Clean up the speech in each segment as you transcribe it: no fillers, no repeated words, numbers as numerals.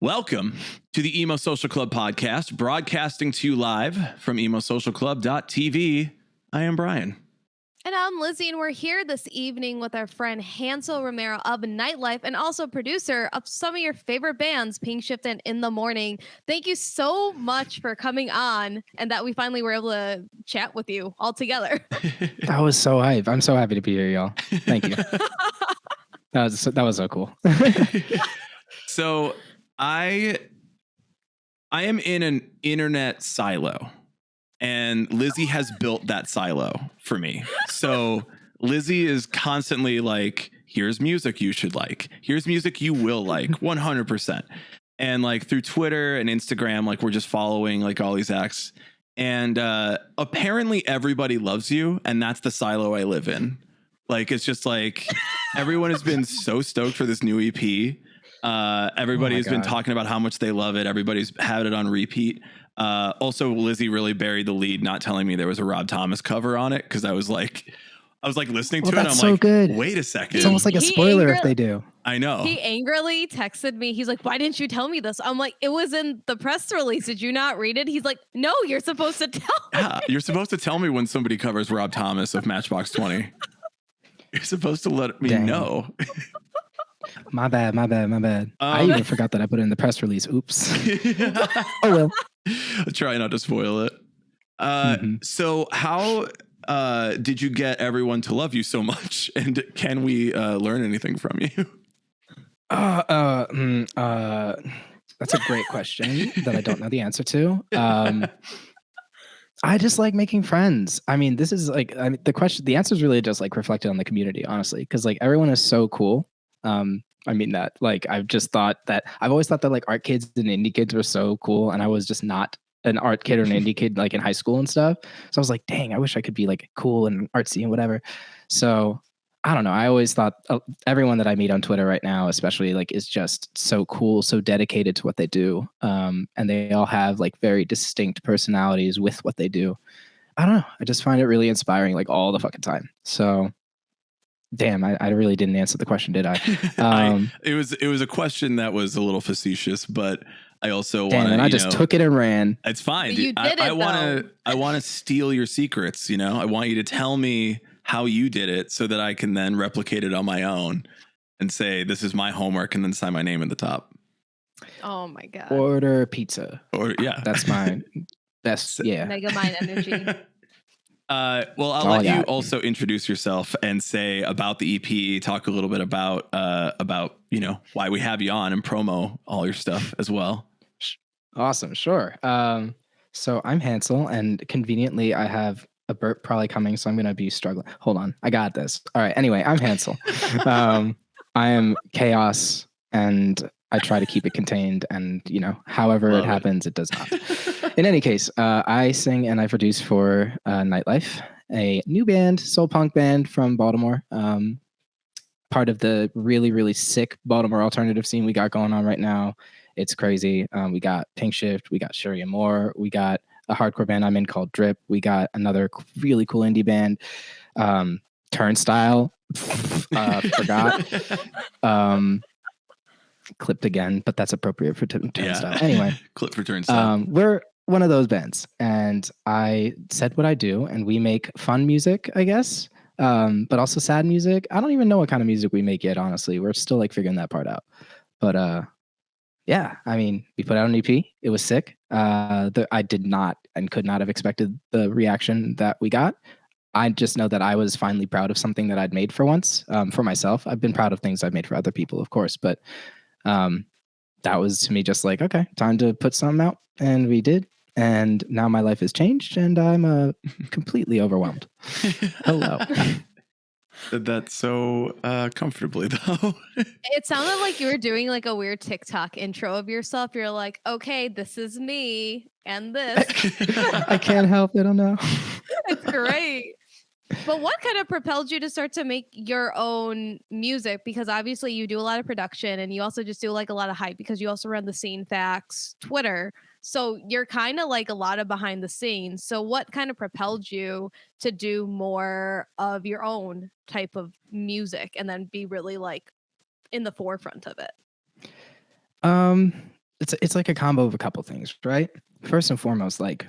Welcome to the Emo Social Club podcast, broadcasting to you live from emosocialclub.tv. I am Brian. And I'm Lizzie, and we're here this evening with our friend Hansel Romero of Nightlife and also producer of some of your favorite bands, Pinkshift and In the Mourning. Thank you so much for coming on and that we finally were able to chat with you all together. That was so hype. I'm so happy to be here, y'all. Thank you. That was so cool. So I am in an internet silo, and Lizzie has built that silo for me. So Lizzie is constantly like, here's music you should like. Here's music you will like 100%. And like through Twitter and Instagram, like we're just following like all these acts. And apparently everybody loves you. And that's the silo I live in. Like, it's just like everyone has been so stoked for this new EP. Everybody has been talking about how much they love it. Everybody's had it on repeat. Also, Lizzie really buried the lead, not telling me there was a Rob Thomas cover on it, because I was like listening to it. And I'm so like, good. Wait a second. It's almost like a spoiler if they do. I know. He angrily texted me. He's like, why didn't you tell me this? I'm like, it was in the press release. Did you not read it? He's like, no, you're supposed to tell me. Yeah, you're supposed to tell me when somebody covers Rob Thomas of Matchbox 20. You're supposed to let me know. My bad. I even forgot that I put it in the press release. Oops. Oh, well. I'll try not to spoil it. So how did you get everyone to love you so much? And can we learn anything from you? That's a great question that I don't know the answer to. I just like making friends. I mean, this is like, the answer is really just like reflected on the community, honestly, because like everyone is so cool. I mean that, like, I've always thought that like art kids and indie kids were so cool, and I was just not an art kid or an indie kid like in high school and stuff. So I was like, dang, I wish I could be like cool and artsy and whatever. So I don't know. I always thought everyone that I meet on Twitter right now, especially, like, is just so cool, so dedicated to what they do. And they all have like very distinct personalities with what they do. I don't know. I just find it really inspiring, like, all the fucking time. So damn, I really didn't answer the question, did I? It was a question that was a little facetious, but I also want to. And I just took it and ran. It's fine. But you did I want to steal your secrets. You know, I want you to tell me how you did it so that I can then replicate it on my own and say, this is my homework, and then sign my name at the top. Oh my God. Order pizza. Or yeah, that's my best. Yeah. Mega Mind energy. Well, I'll let you also introduce yourself and say about the EP, talk a little bit about, you know, why we have you on, and promo all your stuff as well. Awesome. Sure. So I'm Hansel, and conveniently I have a burp probably coming, so I'm going to be struggling. Hold on. I got this. All right. Anyway, I'm Hansel. I am chaos, and I try to keep it contained, and, you know, however it happens, it does not. In any case, I sing and I produce for Nightlife, a new band, soul punk band from Baltimore. Part of the really, really sick Baltimore alternative scene we got going on right now. It's crazy. We got Pinkshift, we got Sherry and Moore, we got a hardcore band I'm in called Drip. We got another really cool indie band, Turnstile. Forgot. Clipped again, but that's appropriate for Turnstile. Yeah. Anyway, clip for Turnstile. We're one of those bands, and I said what I do, and we make fun music, I guess, but also sad music. I don't even know what kind of music we make yet, honestly. We're still like figuring that part out. But yeah, I mean, we put out an EP. It was sick. I did not and could not have expected the reaction that we got. I just know that I was finally proud of something that I'd made for once, for myself. I've been proud of things I've made for other people, of course, but that was to me just like, okay, time to put something out, and we did. And now my life has changed, and I'm completely overwhelmed. Hello. That's so comfortably, though. It sounded like you were doing like a weird TikTok intro of yourself. You're like, okay, this is me and this. I can't help it. I don't know. It's great. But what kind of propelled you to start to make your own music? Because obviously you do a lot of production, and you also just do like a lot of hype because you also run the Scene Facts Twitter. So you're kind of like a lot of behind the scenes. So what kind of propelled you to do more of your own type of music and then be really like in the forefront of it? it's like a combo of a couple things, right? First and foremost, like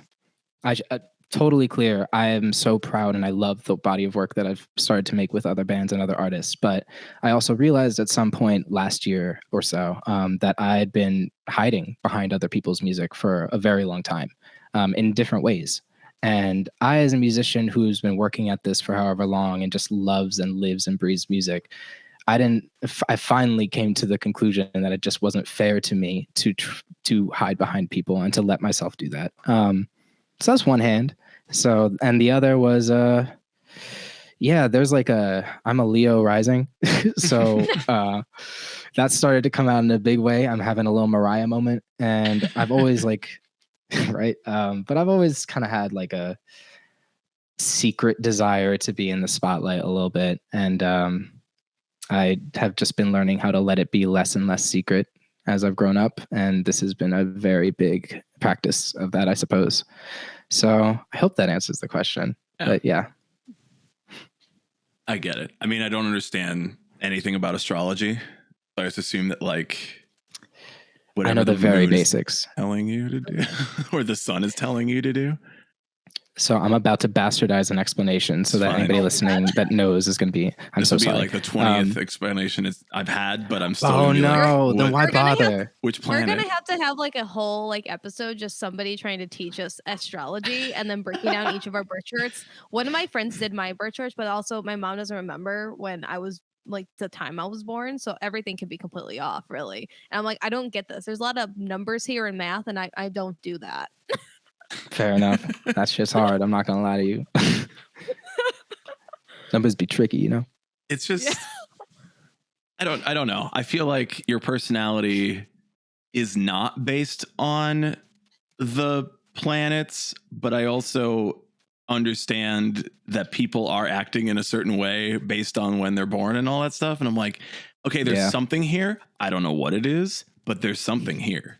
totally clear. I am so proud and I love the body of work that I've started to make with other bands and other artists. But I also realized at some point last year or so that I had been hiding behind other people's music for a very long time in different ways. And I, as a musician who's been working at this for however long and just loves and lives and breathes music, I finally came to the conclusion that it just wasn't fair to me to hide behind people and to let myself do that. So that's one hand. So, and the other was, there's like I'm a Leo rising. So, that started to come out in a big way. I'm having a little Mariah moment, and I've always like, right. But I've always kind of had like a secret desire to be in the spotlight a little bit. And, I have just been learning how to let it be less and less secret as I've grown up. And this has been a very big practice of that, I suppose. So I hope that answers the question. Yeah. But yeah. I get it. I mean, I don't understand anything about astrology. I just assume that like whatever I know the very basics telling you to do or the sun is telling you to do. So I'm about to bastardize an explanation so that anybody listening that knows is going to be. This will be like the 20th explanation I've had, but I'm still. Oh no! Then why bother? Which planet? We're gonna have to have like a whole like episode, just somebody trying to teach us astrology and then breaking down each of our birth charts. One of my friends did my birth charts, but also my mom doesn't remember when I was like the time I was born, so everything can be completely off, really. And I'm like, I don't get this. There's a lot of numbers here in math, and I don't do that. Fair enough. That's just hard. I'm not gonna lie to you. Numbers be tricky, you know. It's just I don't know. I feel like your personality is not based on the planets, but I also understand that people are acting in a certain way based on when they're born and all that stuff. And I'm like, okay, there's something here. I don't know what it is, but there's something here.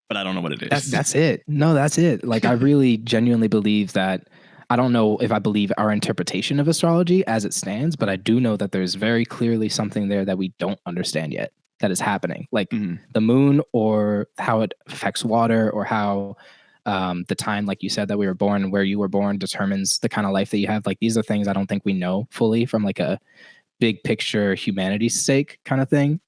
But I don't know what it is. That's it. No, that's it. Like, I really genuinely believe that. I don't know if I believe our interpretation of astrology as it stands, but I do know that there's very clearly something there that we don't understand yet that is happening. Like the moon, or how it affects water, or how the time, like you said, that we were born, where you were born, determines the kind of life that you have. Like, these are things I don't think we know fully from like a big picture humanity's sake kind of thing.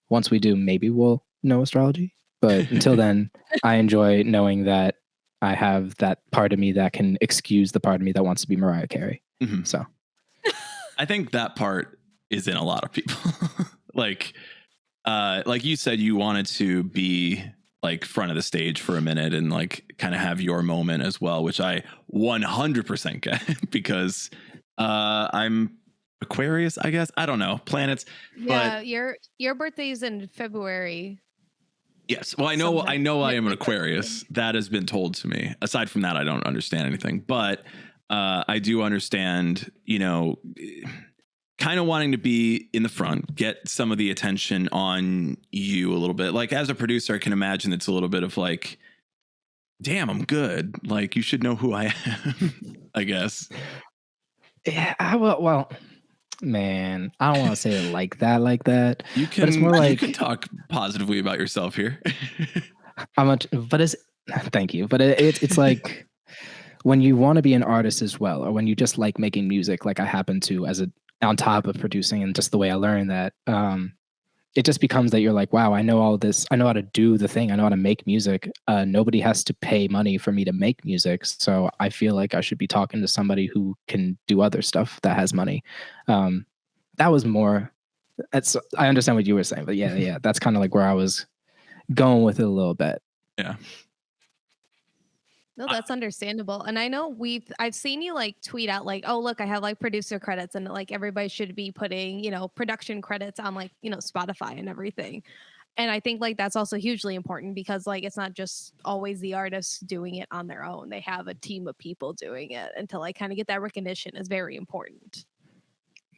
Once we do, maybe we'll know astrology. But until then, I enjoy knowing that I have that part of me that can excuse the part of me that wants to be Mariah Carey. Mm-hmm. So I think that part is in a lot of people. like you said, you wanted to be like front of the stage for a minute and like kind of have your moment as well, which I 100% get because I'm Aquarius, I guess. I don't know. Planets. Yeah, but your birthday is in February. Yes. Well, I know I am an Aquarius. That has been told to me. Aside from that, I don't understand anything. But I do understand, kind of wanting to be in the front, get some of the attention on you a little bit. Like, as a producer, I can imagine it's a little bit of like, damn, I'm good. Like, you should know who I am, I guess. Yeah, well, man, I don't want to say it like that. You can, but it's more like, you can talk positively about yourself here. Thank you. But it's like when you want to be an artist as well, or when you just like making music, like I happen to, on top of producing, and just the way I learned that, it just becomes that you're like, wow, I know all this. I know how to do the thing. I know how to make music. Nobody has to pay money for me to make music. So I feel like I should be talking to somebody who can do other stuff that has money. That was more, I understand what you were saying, but yeah. That's kind of like where I was going with it a little bit. Yeah. No, that's understandable. And I know I've seen you like tweet out like, oh, look, I have like producer credits, and like everybody should be putting, production credits on like, Spotify and everything. And I think like that's also hugely important because like it's not just always the artists doing it on their own. They have a team of people doing it, and to like kind of get that recognition is very important.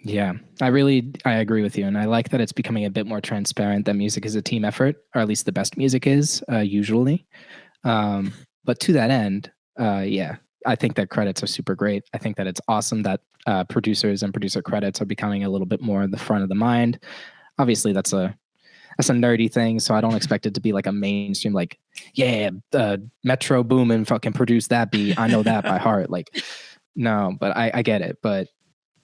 Yeah, I agree with you. And I like that it's becoming a bit more transparent that music is a team effort, or at least the best music is usually. But to that end, I think that credits are super great. I think that it's awesome that producers and producer credits are becoming a little bit more in the front of the mind. Obviously, that's that's a nerdy thing. So I don't expect it to be like a mainstream, like, yeah, Metro Boomin fucking produced that beat. I know that by heart. Like, no, but I get it. But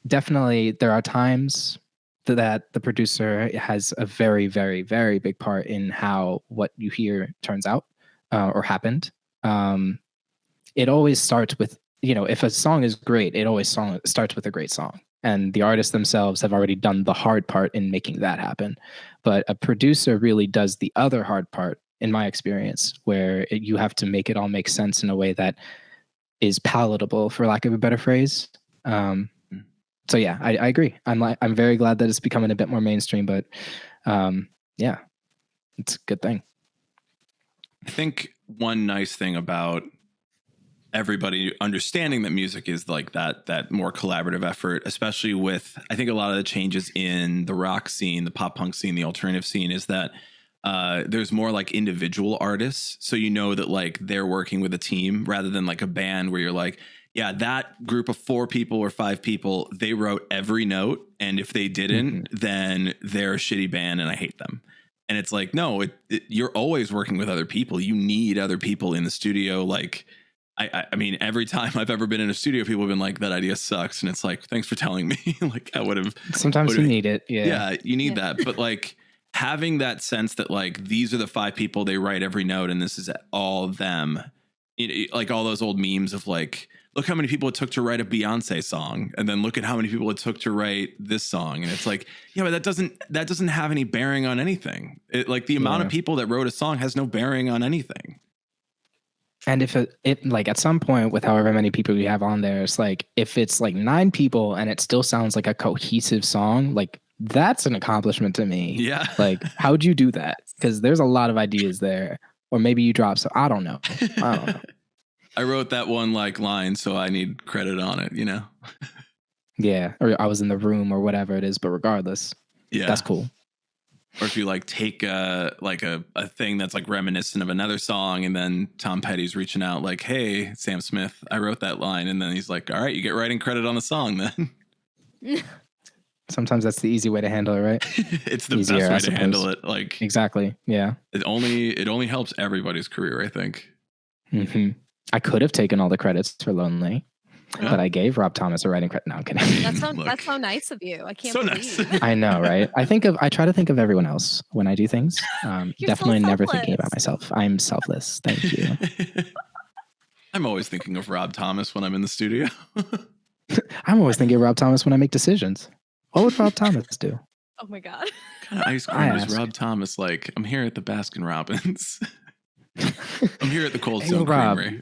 definitely there are times that the producer has a very, very, very big part in how what you hear turns out or happened. It always starts with, if a song is great, it always starts with a great song. And the artists themselves have already done the hard part in making that happen. But a producer really does the other hard part, in my experience, where you have to make it all make sense in a way that is palatable, for lack of a better phrase. So yeah, I agree. I'm very glad that it's becoming a bit more mainstream, but yeah, it's a good thing. I think one nice thing about everybody understanding that music is like that more collaborative effort, especially with, I think a lot of the changes in the rock scene, the pop punk scene, the alternative scene, is that there's more like individual artists. So that like they're working with a team rather than like a band where you're like, yeah, that group of 4 people or 5 people, they wrote every note. And if they didn't, then they're a shitty band and I hate them. And it's like, no, you're always working with other people. You need other people in the studio. Like, I mean, every time I've ever been in a studio, people have been like, that idea sucks. And it's like, thanks for telling me. Like, I would have. Sometimes you need it. Yeah. Yeah, you need that. But like having that sense that like these are the 5 people, they write every note and this is all them. Like all those old memes of like, look how many people it took to write a Beyonce song. And then look at how many people it took to write this song. And it's like, yeah, but that doesn't have any bearing on anything. Like the amount of people that wrote a song has no bearing on anything. And if it like at some point with however many people you have on there, it's like if it's like 9 people and it still sounds like a cohesive song, like that's an accomplishment to me. Yeah. Like, how'd you do that? Because there's a lot of ideas there, or maybe you dropped. So I don't know. I wrote that one like line, so I need credit on it. Yeah, or I was in the room or whatever it is. But regardless, yeah, that's cool. Or if you like take a thing that's like reminiscent of another song, and then Tom Petty's reaching out like, "Hey, Sam Smith, I wrote that line," and then he's like, "All right, you get writing credit on the song then." Sometimes that's the easy way to handle it, right? It's the easier, best way to handle it. Like exactly, yeah. It only helps everybody's career, I think. Mm-hmm. I could have taken all the credits for Lonely. Yeah. But I gave Rob Thomas a writing credit. No, I'm kidding. That's so nice of you. I can't believe. Nice. I know, right? I try to think of everyone else when I do things. Definitely so never thinking about myself. I'm selfless. Thank you. I'm always thinking of Rob Thomas when I'm in the studio. I'm always thinking of Rob Thomas when I make decisions. What would Rob Thomas do? Oh my God. What kind of ice cream is Rob Thomas like? I'm here at the Baskin Robbins. I'm here at the Cold Stone Creamery.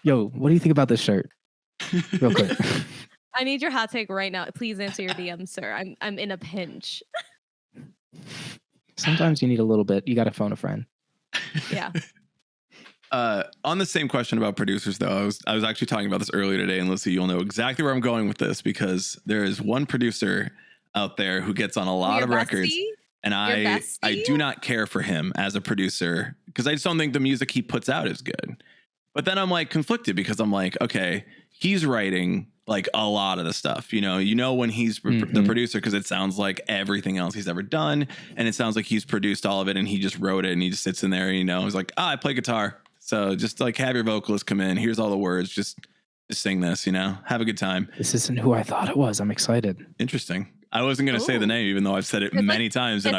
Yo, what do you think about this shirt? Real quick. I need your hot take right now. Please answer your DM, sir. I'm in a pinch. Sometimes you need a little bit. You got to phone a friend. Yeah. On the same question about producers, though, I was actually talking about this earlier today, and Lucy, you'll know exactly where I'm going with this because there is one producer out there who gets on a lot of records, and I do not care for him as a producer because I just don't think the music he puts out is good. But then I'm like conflicted because I'm like, okay, he's writing like a lot of the stuff, when he's the producer, because it sounds like everything else he's ever done. And it sounds like he's produced all of it and he just wrote it and he just sits in there, he's like, I play guitar. So just like have your vocalist come in. Here's all the words. Just sing this, have a good time. This isn't who I thought it was. I'm excited. Interesting. I wasn't going to say the name, even though I've said it many times. And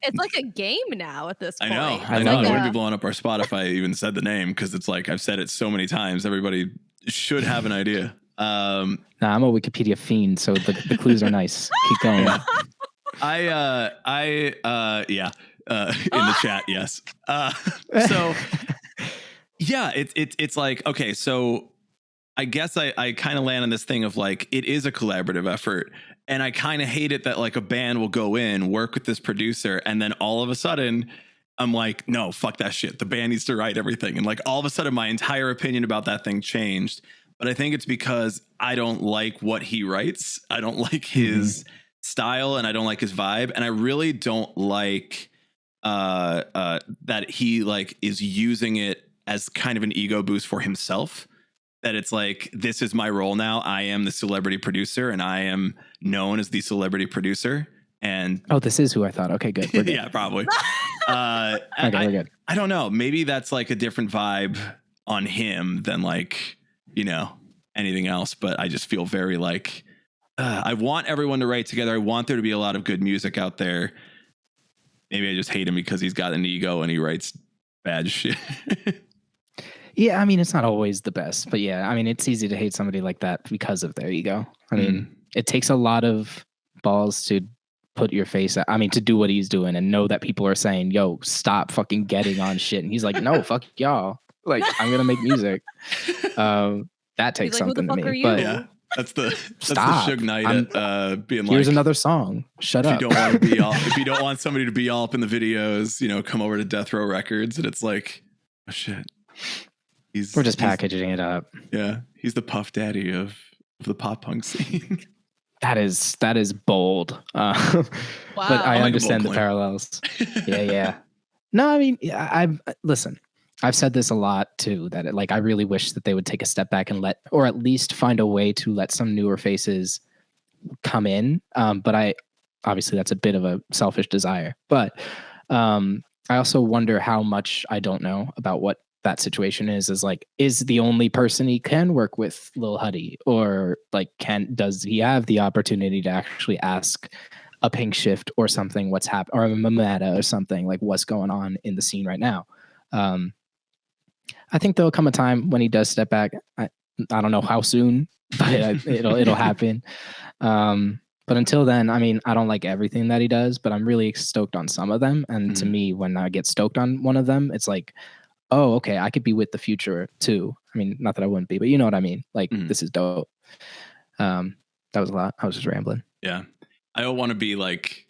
it's like a game now at this point. I know. I wouldn't be blowing up our spot if I even said the name because it's like I've said it so many times. Everybody should have an idea. I'm a Wikipedia fiend, so the clues are nice. Keep going. In the chat, yes. So yeah, it's like, okay, so I guess I kind of land on this thing of like, it is a collaborative effort. And I kind of hate it that like a band will go in, work with this producer, and then all of a sudden I'm like, no, fuck that shit. The band needs to write everything. And like all of a sudden my entire opinion about that thing changed. But I think it's because I don't like what he writes. I don't like his style and I don't like his vibe. And I really don't like that he like is using it as kind of an ego boost for himself. That it's like, this is my role now. I am the celebrity producer and I am known as the celebrity producer. And Oh, this is who I thought. Okay, good. We're good. yeah, probably. Okay, we're good. I don't know. Maybe that's like a different vibe on him than like, you know, anything else. But I just feel very like I want everyone to write together. I want there to be a lot of good music out there. Maybe I just hate him because he's got an ego and he writes bad shit. Yeah, I mean, it's not always the best, but yeah, I mean, it's easy to hate somebody like that because of their ego. I mean, it takes a lot of balls to put your face out. I mean, to do what he's doing and know that people are saying, yo, stop fucking getting on shit. And he's like, no, fuck y'all. Like, I'm going to make music. That takes like, something to me. You? But yeah, that's the stop. Suge Knight being like, here's another song. Shut up. If you don't want to be all, if you don't want somebody to be all up in the videos, you know, come over to Death Row Records. And it's like, oh shit. We're just packaging it up. Yeah. He's the Puff Daddy of the pop punk scene. That is bold. Wow. But I understand the parallels. Yeah. No, I mean, I've said this a lot too, that I really wish that they would take a step back and or at least find a way to let some newer faces come in. But obviously that's a bit of a selfish desire, but I also wonder how much I don't know about what that situation is the only person he can work with Lil Huddy, or does he have the opportunity to actually ask a Pinkshift or something what's happened, or a Mamata or something, like what's going on in the scene right now. I think there'll come a time when he does step back. I don't know how soon, but it'll happen. But until then, I mean, I don't like everything that he does, but I'm really stoked on some of them. And to me, when I get stoked on one of them, it's like, oh, okay, I could be with the future too. I mean, not that I wouldn't be, but you know what I mean? Like, this is dope. That was a lot. I was just rambling. Yeah. I don't want to be like,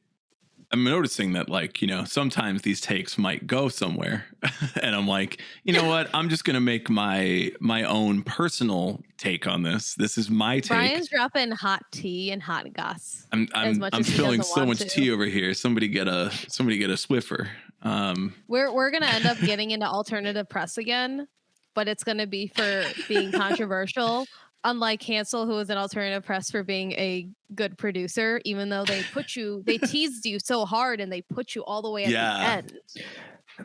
I'm noticing that, like, you know, sometimes these takes might go somewhere. And I'm like, you know what? I'm just going to make my own personal take on this. This is my take. Brian's dropping hot tea and hot goss. I'm spilling so much tea over here. Somebody get a Swiffer. We're going to end up getting into alternative press again, but it's going to be for being controversial. Unlike Hansel, who was in alternative press for being a good producer, even though they teased you so hard and they put you all the way at the end.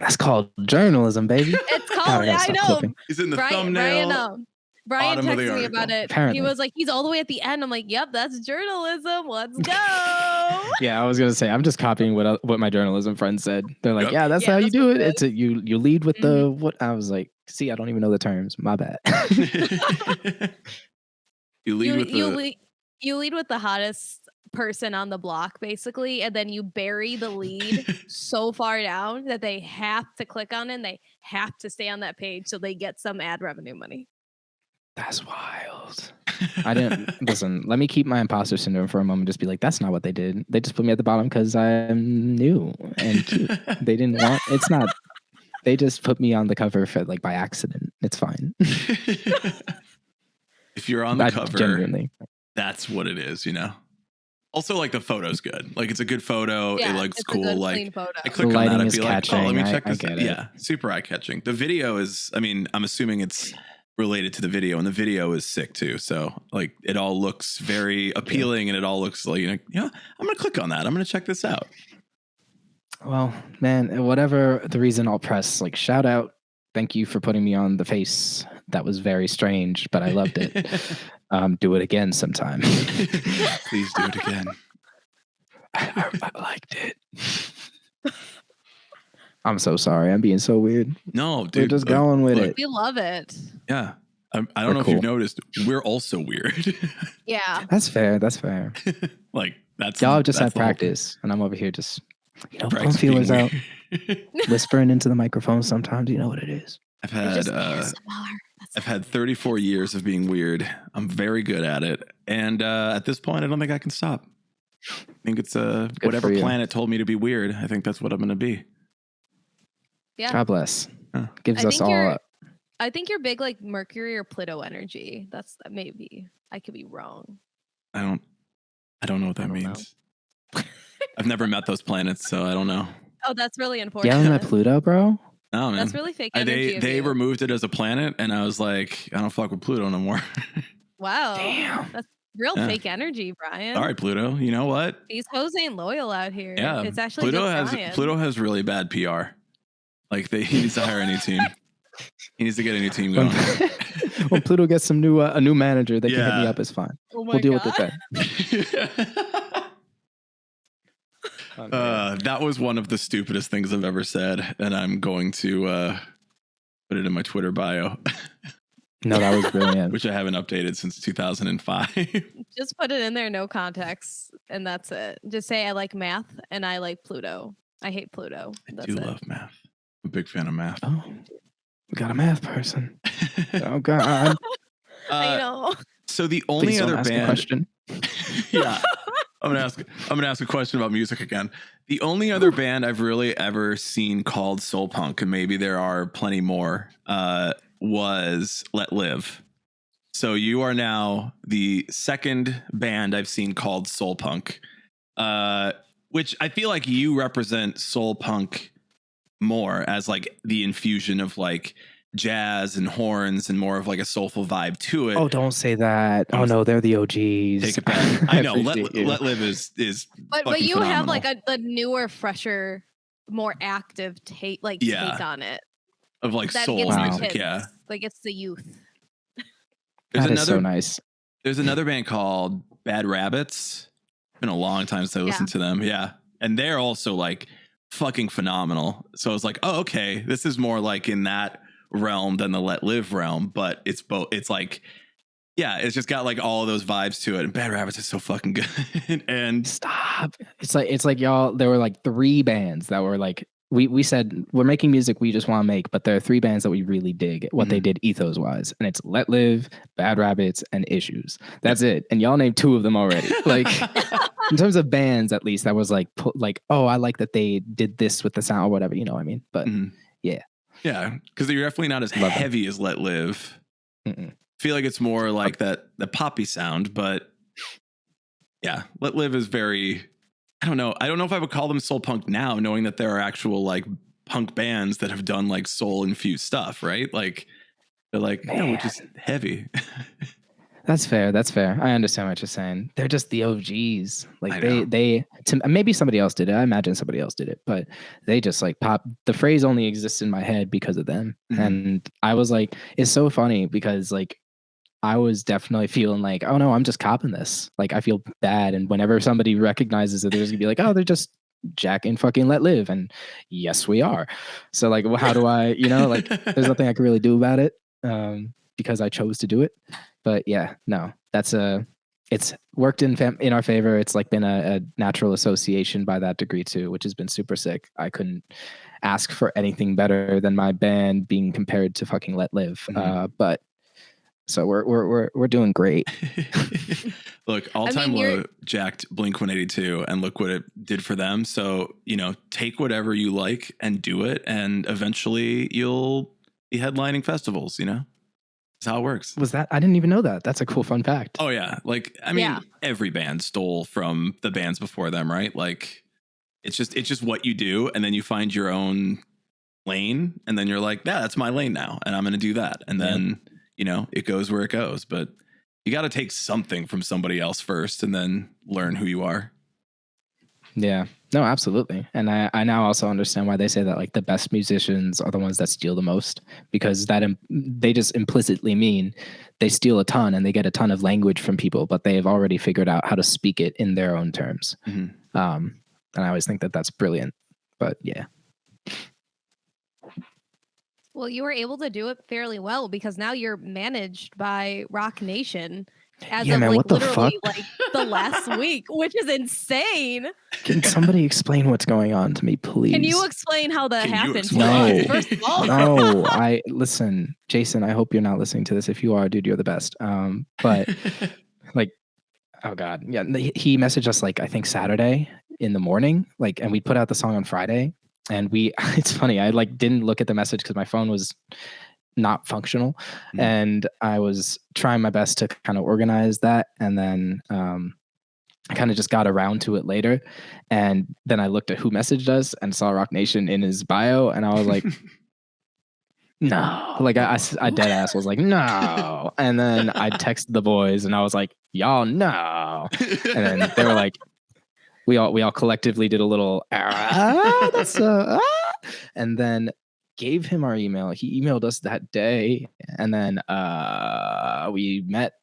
That's called journalism, baby. It's called, I know. Clipping. He's in the thumbnail. Brian texted me about it. Apparently. He was like, he's all the way at the end. I'm like, yep, that's journalism. Let's go. Yeah, I was gonna say, I'm just copying what my journalism friends said. They're like, yeah, that's how you do it. It's you lead with the what? I was like, see, I don't even know the terms. My bad. You lead with the hottest person on the block, basically, and then you bury the lead so far down that they have to click on it and they have to stay on that page so they get some ad revenue money. That's wild. I didn't listen. Let me keep my imposter syndrome for a moment. Just be like, that's not what they did. They just put me at the bottom because I'm new and cute. They didn't want. It's not. They just put me on the cover for by accident. It's fine. If you're on the cover, genuinely, that's what it is. You know. Also, the photo's good. Like, it's a good photo. Yeah, it looks cool. Clean photo. I click on that. I'd be like, oh, let me check this. Yeah, super eye catching. The video is. I mean, I'm assuming it's related to the video, and the video is sick too. So it all looks very appealing, and it all looks like, I'm gonna click on that. I'm gonna check this out. Well, man, whatever the reason, I'll press shout out. Thank you for putting me on the face. That was very strange, but I loved it. Do it again sometime. Please do it again. I liked it. I'm so sorry. I'm being so weird. No, dude. We're just going with it. We love it. Yeah. I don't know if you've noticed. We're also weird. Yeah. That's fair. that's y'all just had practice, and I'm over here just pulling feelers out, whispering into the microphone. Sometimes you know what it is. I've had 34 years of being weird. I'm very good at it, and at this point, I don't think I can stop. I think it's whatever planet told me to be weird. I think that's what I'm going to be. Yeah. God bless. Gives us all up. I think you're big Mercury or Pluto energy. That's maybe. I could be wrong. I don't know what that means. I've never met those planets, so I don't know. Oh, that's really important. You haven't met Pluto, bro? No, man. That's really fake energy. They removed it as a planet, and I was like, I don't fuck with Pluto no more. Wow. Damn. Real Yeah. fake energy, Brian. All right, Pluto. You know what? These hoes ain't loyal out here. Yeah, It's actually just Brian. Pluto has really bad PR. Like he needs to hire a new team. He needs to get a new team going. When Pluto gets a new manager, they can hit me up. It's fine. Oh my We'll deal God. with it then. That was one of the stupidest things I've ever said, and I'm going to put it in my Twitter bio. No, that was brilliant. Which I haven't updated since 2005. Just put it in there, no context, and that's it. Just say I like math and I like Pluto. I hate Pluto. I do love math. I'm a big fan of math. Oh, we got a math person. Oh God. I know. So the only Please don't other ask a band. question. Yeah. I'm gonna ask a question about music again. The only other band I've really ever seen called soul punk, and maybe there are plenty more, was Let Live. So you are now the second band I've seen called soul punk, which I feel like you represent soul punk more as like the infusion of like jazz and horns and more of like a soulful vibe to it. Oh, don't say that. Oh no, they're the OGs. Take it back. I know. Let appreciate Live is But you phenomenal. have like a newer, fresher, more active take on it. Of like That soul gets the music, kids. yeah. Like it's the youth. That is so nice. There's another band called Bad Rabbits. It's been a long time since I listened to them. Yeah. And they're also like fucking phenomenal. So I was like, oh, okay, this is more like in that realm than the Let Live realm, but it's both. It's like, yeah, it's just got like all of those vibes to it. And Bad Rabbits is so fucking good. And stop. It's like y'all, there were like 3 bands that were like, we said we're making music we just want to make, but there are 3 bands that we really dig what they did ethos wise, and it's Let Live, Bad Rabbits, and Issues. That's it. And y'all named 2 of them already. Like in terms of bands, at least, that was like oh, I like that they did this with the sound or whatever, you know what I mean? But yeah, because you're definitely not as heavy as Let Live. I feel like it's more like the poppy sound, but yeah, Let Live is very. I don't know if I would call them soul punk now, knowing that there are actual like punk bands that have done like soul infused stuff, right? Like they're like, no, we're just heavy. That's fair. I understand what you're saying. They're just the OGs. Like maybe somebody else did it. I imagine somebody else did it, but they just like pop. The phrase only exists in my head because of them. And I was like, it's so funny because like, I was definitely feeling like, oh no, I'm just copping this. Like I feel bad. And whenever somebody recognizes it, they're just gonna be like, oh, they're just Jack and fucking Let Live. And yes, we are. So like, well, how do I, like there's nothing I can really do about it because I chose to do it. But yeah, no, it's worked in our favor. It's like been a natural association by that degree too, which has been super sick. I couldn't ask for anything better than my band being compared to fucking Let Live. But so we're doing great. Look, all-time low jacked Blink-182, and look what it did for them. So, take whatever you like and do it, and eventually you'll be headlining festivals, That's how it works. Was that? I didn't even know that. That's a cool fun fact. Oh yeah. Like, I mean, every band stole from the bands before them, right? Like it's just what you do, and then you find your own lane, and then you're like, yeah, that's my lane now, and I'm going to do that. And then it goes where it goes, but you got to take something from somebody else first and then learn who you are. Yeah, no, absolutely. And I now also understand why they say that like the best musicians are the ones that steal the most, because they just implicitly mean they steal a ton and they get a ton of language from people, but they have already figured out how to speak it in their own terms. And I always think that that's brilliant, but yeah. Well, you were able to do it fairly well because now you're managed by Roc Nation as of like literally like the last week, which is insane. Can somebody explain what's going on to me, please? Can you explain how that happened? No. First of all. No, listen, Jason, I hope you're not listening to this. If you are, dude, you're the best. But like, oh God. Yeah. He messaged us like, I think Saturday in the morning, like, and we put out the song on Friday. And it's funny, I like didn't look at the message because my phone was not functional. And I was trying my best to kind of organize that. And then I kind of just got around to it later. And then I looked at who messaged us and saw Roc Nation in his bio. And I was like, no. Like I dead ass was like, no. And then I texted the boys and I was like, y'all no. And then they were like, we all collectively did a little and then gave him our email. He emailed us that day, and then we met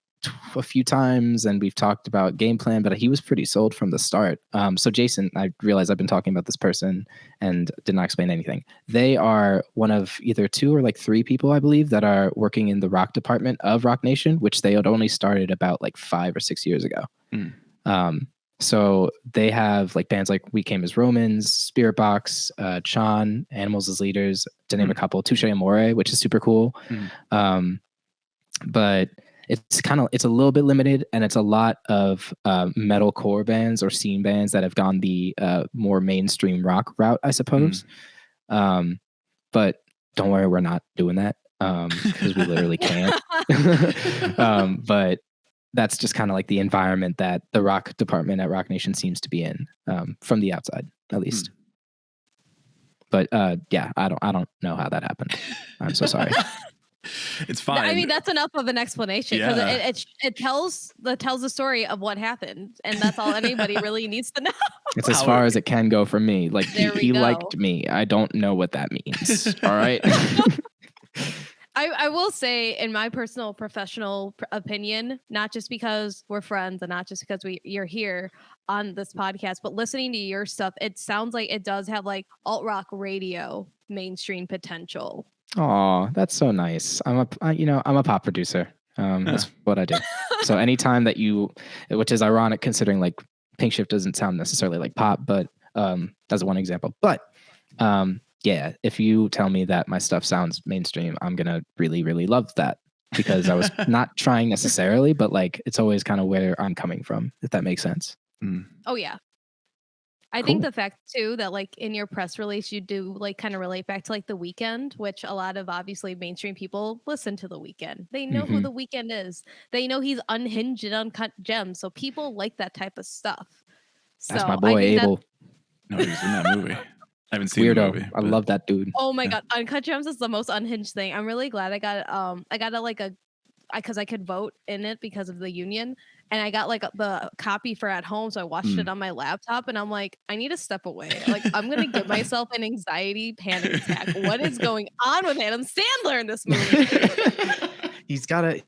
a few times and we've talked about game plan, but he was pretty sold from the start. So Jason, I realize I've been talking about this person and did not explain anything. They are one of either 2 or like 3 people, I believe, that are working in the rock department of Roc Nation, which they had only started about like 5 or 6 years ago. So they have like bands like We Came as Romans, Spirit Box, Chan, Animals as Leaders, to name a couple, Touche Amore, which is super cool. But it's a little bit limited, and it's a lot of metalcore bands or scene bands that have gone the more mainstream rock route, I suppose. But don't worry, we're not doing that because we literally can't. But that's just kind of like the environment that the rock department at Roc Nation seems to be in, from the outside, at least. But yeah, I don't know how that happened. I'm so sorry. It's fine. I mean, that's enough of an explanation because it tells the story of what happened, and that's all anybody really needs to know. It's as far as it can go for me. Like he liked me. I don't know what that means. All right. I will say, in my personal professional opinion, not just because we're friends and not just because you're here on this podcast, but listening to your stuff, it sounds like it does have like alt rock radio mainstream potential. Oh, that's so nice. I'm a pop producer. That's what I do. So anytime that which is ironic considering like Pinkshift doesn't sound necessarily like pop, but that's one example. But yeah, if you tell me that my stuff sounds mainstream, I'm gonna really, really love that, because I was not trying necessarily, but like it's always kind of where I'm coming from, if that makes sense. Oh yeah. I think the fact too that like in your press release you do like kind of relate back to like The Weeknd, which a lot of obviously mainstream people listen to The Weeknd. They know who The Weeknd is. They know he's unhinged and uncut gems. So people like that type of stuff. That's my boy Abel. No, he's in that movie. I haven't seen the movie. I love that dude. Oh my god, Uncut Gems is the most unhinged thing. I'm really glad I got because I could vote in it because of the union, and I got like the copy for at home, so I watched it on my laptop, and I'm like, I need to step away. Like I'm gonna give myself an anxiety panic attack. What is going on with Adam Sandler in this movie? He's gotta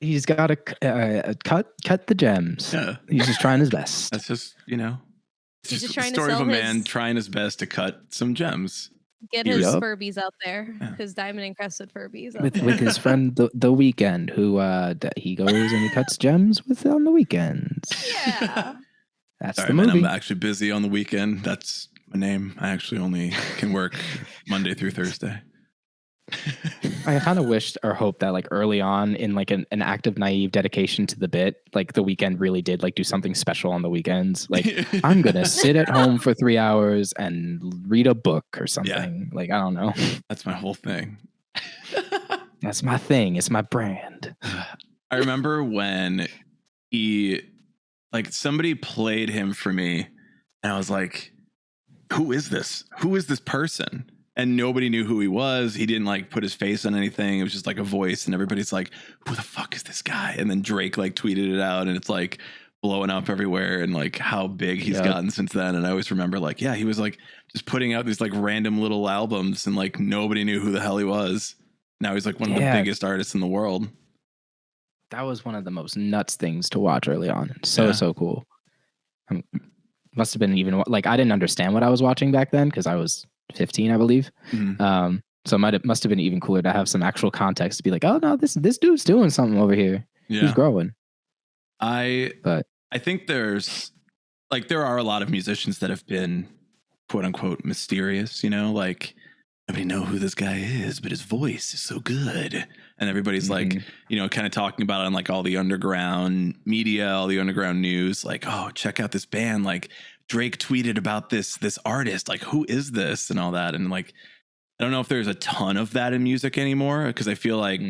cut the gems. Yeah. He's just trying his best. That's just He's just trying the story of a man trying his best to cut some gems. Get his Furbies out there, his diamond encrusted Furbies. With his friend the Weeknd, who he goes and he cuts gems with on the weekends. Yeah, that's Sorry, the movie. Man, I'm actually busy on the weekend. That's my name. I actually only can work Monday through Thursday. I kind of wished or hoped that like early on in like an act of naive dedication to the bit, like The Weeknd really did like do something special on the weekends. Like I'm gonna sit at home for 3 hours and read a book or something. Like I don't know. That's my whole thing. That's my thing. It's my brand. I remember when somebody played him for me, and I was like, "Who is this? Who is this person?" And nobody knew who he was. He didn't like put his face on anything. It was just like a voice, and everybody's like, "Who the fuck is this guy?" And then Drake like tweeted it out, and it's like blowing up everywhere, and like how big he's gotten since then. And I always remember like, yeah, he was like just putting out these like random little albums, and like nobody knew who the hell he was. Now he's like one of the biggest artists in the world. That was one of the most nuts things to watch early on. So cool. Must have been even like I didn't understand what I was watching back then because I was 15, I believe. So it must have been even cooler to have some actual context to be like, oh no, this dude's doing something over here. Yeah. He's growing. I think there are a lot of musicians that have been quote unquote mysterious, like nobody know who this guy is, but his voice is so good. And everybody's like, kind of talking about it on like all the underground media, all the underground news, like, oh, check out this band. Like Drake tweeted about this artist, like, who is this and all that. And like, I don't know if there's a ton of that in music anymore, because I feel like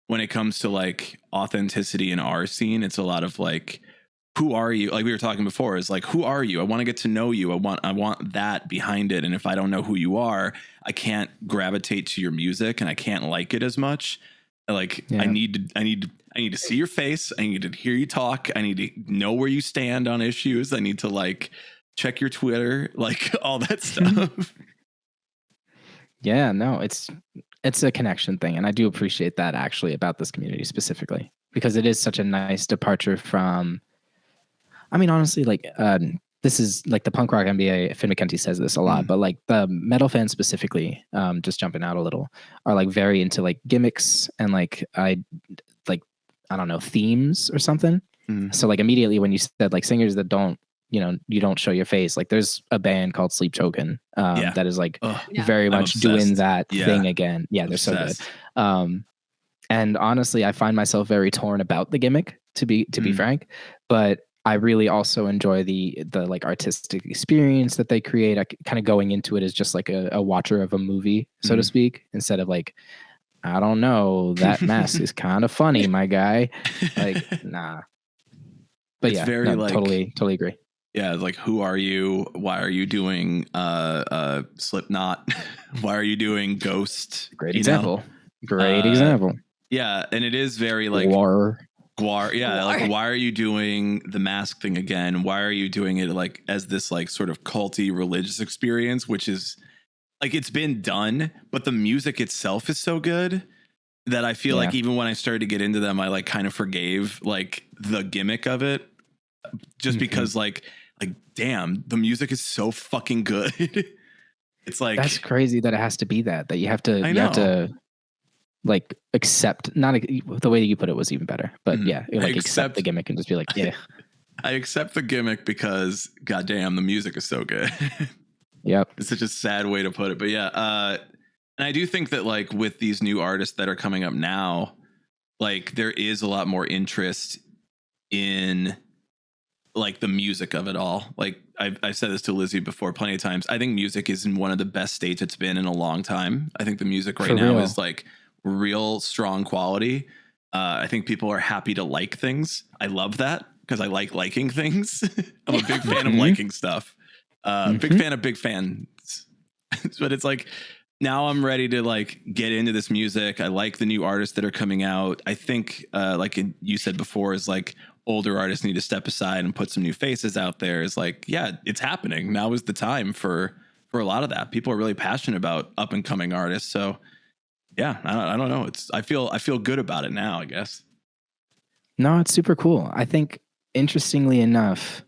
when it comes to like authenticity in our scene, it's a lot of like who are you? Like we were talking before, is like, who are you? I want to get to know you. I want that behind it. And if I don't know who you are, I can't gravitate to your music and I can't like it as much. Like I need to see your face. I need to hear you talk. I need to know where you stand on issues. I need to like check your Twitter, like all that stuff. Yeah, no, it's a connection thing. And I do appreciate that actually about this community specifically, because it is such a nice departure from, I mean, honestly, like this is like the punk rock MBA. Finn McKenty says this a lot, but like the metal fans specifically, just jumping out a little, are like very into like gimmicks and like I don't know, themes or something. So like immediately when you said like singers that don't, you don't show your face, like there's a band called Sleep Token that is like very much doing that thing again. Yeah, they're so good. And honestly, I find myself very torn about the gimmick, to be frank, but I really also enjoy the like artistic experience that they create. I kind of going into it as just like a watcher of a movie, so to speak, instead of like, I don't know, that mask is kind of funny, my guy. Like, nah. But it's very like, totally agree. Yeah, like, who are you? Why are you doing Slipknot? Why are you doing Ghost? Great example. Great example. Yeah, and it is very like Gwar. Yeah, like why are you doing the mask thing again? Why are you doing it like as this like sort of culty religious experience, which is like it's been done, but the music itself is so good that I feel like even when I started to get into them, I like kind of forgave like the gimmick of it, just because like damn, the music is so fucking good. It's like that's crazy that it has to be that you have to like accept, not the way you put it was even better, but like accept the gimmick and just be like, yeah. I accept the gimmick because goddamn, the music is so good. Yep. It's such a sad way to put it, but yeah. And I do think that like with these new artists that are coming up now, like there is a lot more interest in like the music of it all. Like I've said this to Lizzie before plenty of times. I think music is in one of the best states it's been in a long time. I think the music right now is like real strong quality. I think people are happy to like things. I love that because I like liking things. I'm a big fan of liking stuff. Big fan of big fans. But it's like now I'm ready to like get into this music. I like the new artists that are coming out. I think like you said before is like older artists need to step aside and put some new faces out there. Is like, yeah, it's happening. Now is the time for a lot of that. People are really passionate about up and coming artists. So yeah, I don't know. I feel good about it now, I guess. No, it's super cool. I think interestingly enough,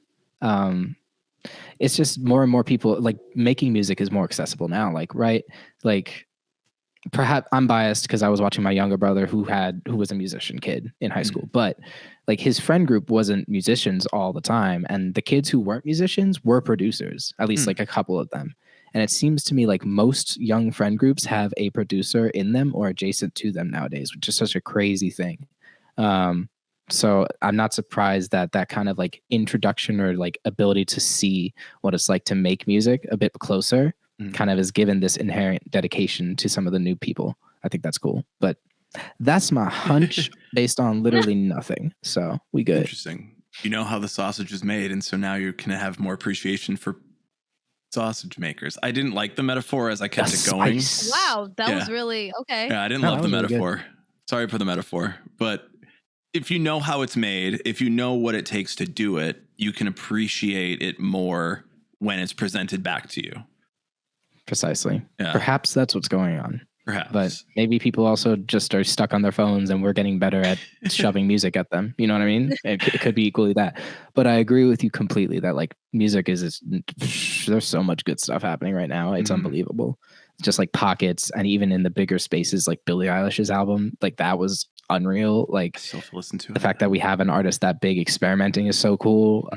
it's just more and more people like making music is more accessible now. Like, right. Like perhaps I'm biased because I was watching my younger brother who was a musician kid in high school, but like his friend group wasn't musicians all the time. And the kids who weren't musicians were producers, at least like a couple of them. And it seems to me like most young friend groups have a producer in them or adjacent to them nowadays, which is such a crazy thing. So I'm not surprised that kind of like introduction or like ability to see what it's like to make music a bit closer kind of is given this inherent dedication to some of the new people. I think that's cool. But that's my hunch based on literally nothing. So we good. Interesting. You know how the sausage is made. And so now you can have more appreciation for sausage makers. I didn't like the metaphor as I kept it going. Wow, that was really okay. Yeah, I didn't love the metaphor. Really sorry for the metaphor. But if you know how it's made, if you know what it takes to do it, you can appreciate it more when it's presented back to you. Precisely. Yeah. Perhaps that's what's going on. Perhaps. But maybe people also just are stuck on their phones and we're getting better at shoving music at them. You know what I mean? It could be equally that. But I agree with you completely that like music is there's so much good stuff happening right now. It's unbelievable. Just like pockets and even in the bigger spaces like Billie Eilish's album, like that was unreal. Like still to listen to the fact that we have an artist that big experimenting is so cool.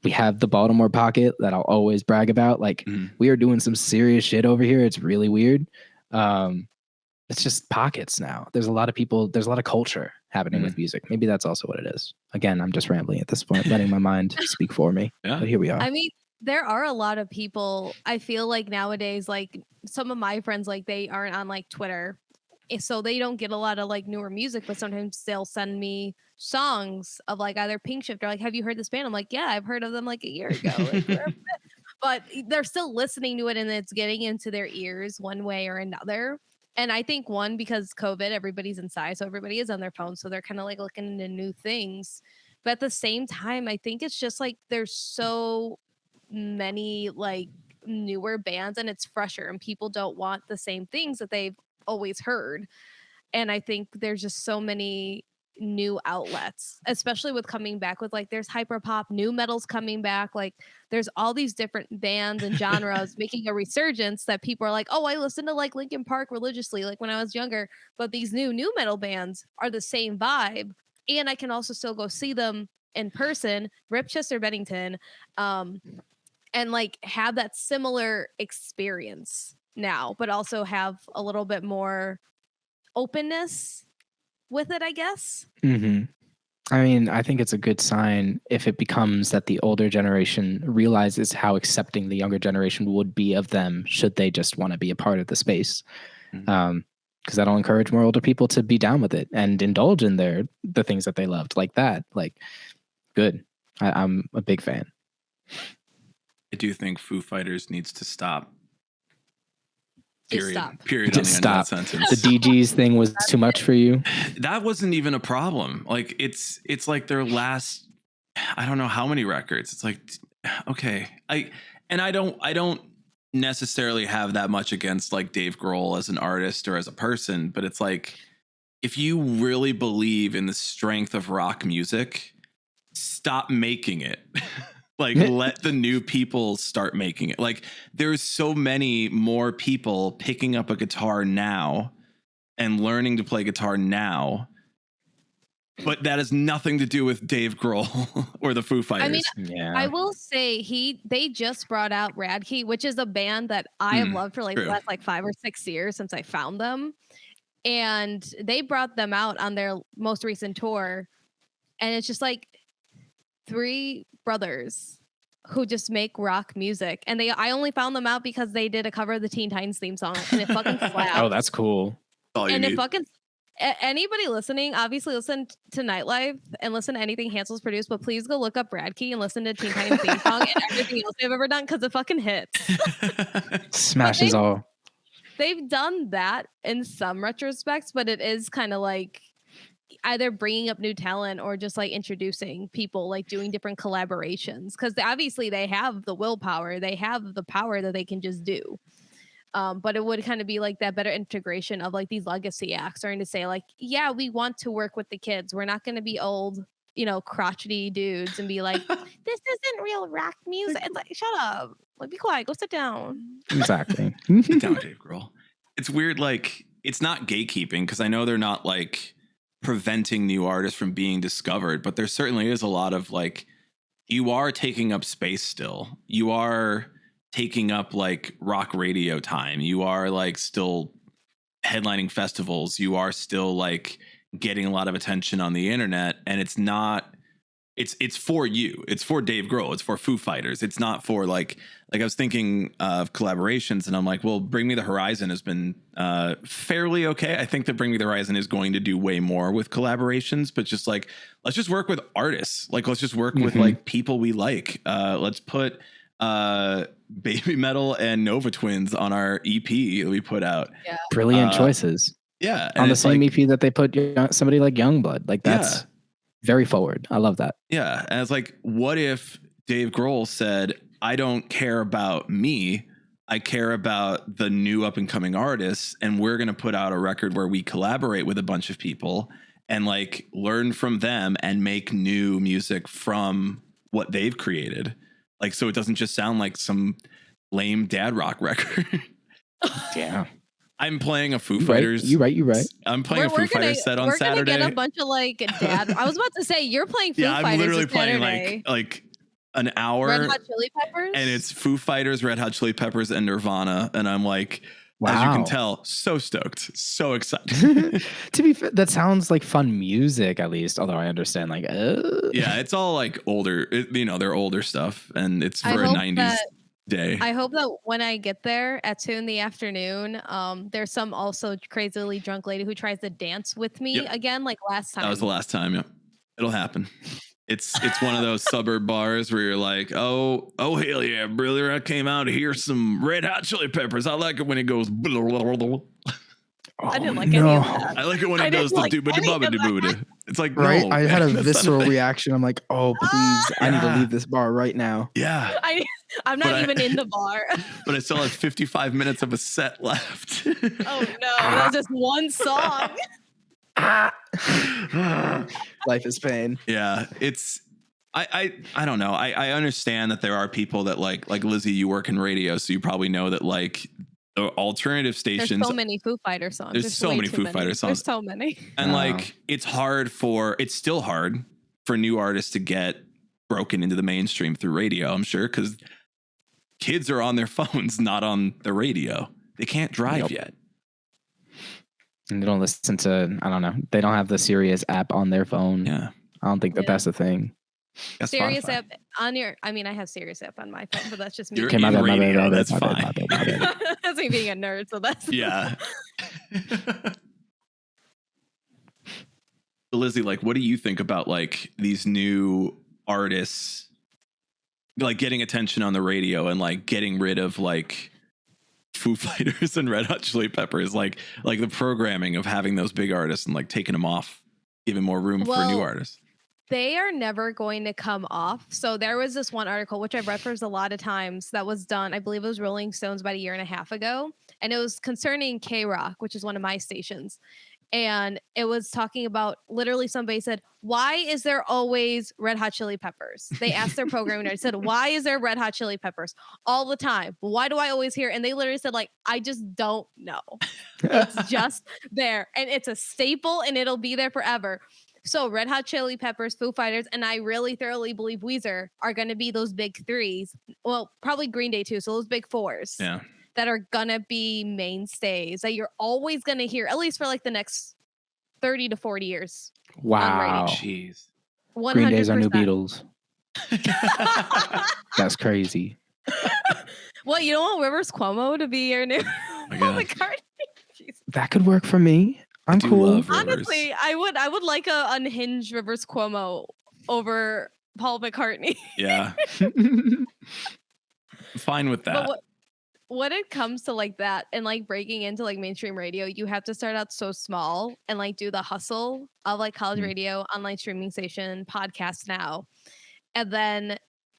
We have the Baltimore pocket that I'll always brag about. Like we are doing some serious shit over here. It's really weird. It's just pockets now. There's a lot of people, there's a lot of culture happening with music. Maybe that's also what it is. Again, I'm just rambling at this point, letting my mind speak for me. Yeah. But here we are. I mean, there are a lot of people, I feel like nowadays, like some of my friends, like they aren't on like Twitter So they don't get a lot of like newer music, but sometimes they'll send me songs of like either Pinkshift or like, have you heard this band? I'm like, yeah, I've heard of them like a year ago. Like, but they're still listening to it and it's getting into their ears one way or another. And I think one, because COVID, everybody's inside, so everybody is on their phone, so they're kind of like looking into new things. But at the same time, I think it's just like there's so many like newer bands and it's fresher and people don't want the same things that they've always heard. And I think there's just so many new outlets, especially with coming back with like there's hyper pop, new metal's coming back, like there's all these different bands and genres making a resurgence that people are like, oh, I listened to like Linkin Park religiously like when I was younger, but these new metal bands are the same vibe and I can also still go see them in person, Rip Chester Bennington, and like have that similar experience now, but also have a little bit more openness with it, I guess. Mm-hmm. I mean, I think it's a good sign if it becomes that the older generation realizes how accepting the younger generation would be of them should they just want to be a part of the space. Because that'll encourage more older people to be down with it and indulge in the things that they loved like that. Like, good. I'm a big fan. I do think Foo Fighters needs to stop. Just stop. Period on the end of that sentence. The DGs thing was too much for you? That wasn't even a problem. Like it's like their last, I don't know how many records. It's like, okay. I don't necessarily have that much against like Dave Grohl as an artist or as a person, but it's like, if you really believe in the strength of rock music, stop making it. Like, let the new people start making it. Like, there's so many more people picking up a guitar now and learning to play guitar now. But that has nothing to do with Dave Grohl or the Foo Fighters. I mean, I will say they just brought out Radkey, which is a band that I have loved for like the last like 5 or 6 years since I found them. And they brought them out on their most recent tour. And it's just like 3 brothers who just make rock music. And I only found them out because they did a cover of the Teen Titans theme song and it fucking slapped. Oh, that's cool. And it fucking, anybody listening, obviously listen to Nightlife and listen to anything Hansel's produced, but please go look up Radkey and listen to Teen Titans theme song and everything else they've ever done because it fucking hits. Smashes all. They've done that in some retrospects, but it is kind of like either bringing up new talent or just like introducing people, like doing different collaborations, because obviously they have the willpower, they have the power that they can just do. But it would kind of be like that better integration of like these legacy acts starting to say like, yeah, we want to work with the kids, we're not going to be old, you know, crotchety dudes and be like, this isn't real rock music. It's like, shut up, like be quiet, go sit down. Exactly. Sit down, Dave Grohl. It's weird, like it's not gatekeeping, because I know they're not like preventing new artists from being discovered, but there certainly is a lot of like, you are taking up space still, you are taking up like rock radio time, you are like still headlining festivals, you are still like getting a lot of attention on the internet, and it's not, it's for you, it's for Dave Grohl, it's for Foo Fighters, it's not for like I was thinking of collaborations, and I'm like, well, Bring Me the Horizon has been fairly okay. I think that Bring Me the Horizon is going to do way more with collaborations, but just like, let's just work with artists, like let's just work with like people we like. Let's put Baby Metal and Nova Twins on our EP that we put out. Yeah. Brilliant choices. Yeah, on the same EP that they put somebody like Youngblood, like that's very forward. I love that. Yeah, and it's like, what if Dave Grohl said, I don't care about me, I care about the new up and coming artists, and we're going to put out a record where we collaborate with a bunch of people and like learn from them and make new music from what they've created. Like, so it doesn't just sound like some lame dad rock record. Yeah. I'm playing a Foo Fighters. You're right. I'm playing a Foo Fighters set on Saturday. We're going to get a bunch of like dad. I was about to say, you're playing Foo Fighters. Yeah, I'm literally playing like an hour. Red Hot Chili Peppers? And it's Foo Fighters, Red Hot Chili Peppers, and Nirvana. And I'm like, wow. As you can tell, so stoked, so excited. To be fair, that sounds like fun music, at least. Although I understand, like, yeah, it's all like older. You know, they're older stuff, and it's for a '90s day. I hope that when I get there at 2 in the afternoon, there's some also crazily drunk lady who tries to dance with me again, like last time. That was the last time. Yeah, it'll happen. It's one of those suburb bars where you're like, oh hell yeah, brother! I came out to hear some Red Hot Chili Peppers. I like it when it goes. I didn't like any of that. I like it when it goes to dooba. It's like, right? no, I had a that's visceral not a thing. reaction. I'm like, oh please, I need to leave this bar right now. Yeah, I'm not even in the bar. but I still have 55 minutes of a set left. Oh no, that was just one song. Life is pain. Yeah, it's I don't know. I understand that there are people that like Lizzie, you work in radio, so you probably know that like the alternative stations. There's so many Foo Fighter songs. There's so many Foo Fighter songs. There's so many. And like it's still hard for new artists to get broken into the mainstream through radio, I'm sure, because kids are on their phones, not on the radio. They can't drive yet. And they don't listen to, I don't know, they don't have the Sirius app on their phone. Yeah. I don't think that's a thing. That's Sirius Spotify. app on your, I mean, I have Sirius app on my phone, but that's just me. You're Okay, my in bad, radio, that's my fine. bad. That's me being a nerd, so that's Yeah. Lizzie, like, what do you think about like these new artists like getting attention on the radio and like getting rid of like Foo Fighters and Red Hot Chili Peppers, like the programming of having those big artists and like taking them off, giving more room for new artists? They are never going to come off. So there was this one article, which I've referenced a lot of times, that was done, I believe it was Rolling Stones about 1.5 years ago. And it was concerning K-Rock, which is one of my stations. And it was talking about, literally somebody said, why is there always Red Hot Chili Peppers? They asked their programming nerd, said, why is there Red Hot Chili Peppers all the time? Why do I always hear? And they literally said, like, I just don't know. It's just there. And it's a staple and it'll be there forever. So Red Hot Chili Peppers, Foo Fighters, and I really thoroughly believe Weezer are going to be those big threes. Well, probably Green Day too. So those big fours. Yeah. That are gonna be mainstays that you're always gonna hear, at least for like the next 30 to 40 years. Wow. Jeez. 100%. Green Day's our new Beatles. That's crazy. Well, you don't want Rivers Cuomo to be your new Paul McCartney. That could work for me. I'm cool. Honestly, I would like a unhinged Rivers Cuomo over Paul McCartney. Yeah. I'm fine with that. But when it comes to like that and like breaking into like mainstream radio, you have to start out so small and like do the hustle of like college radio, online streaming station, podcast now. And then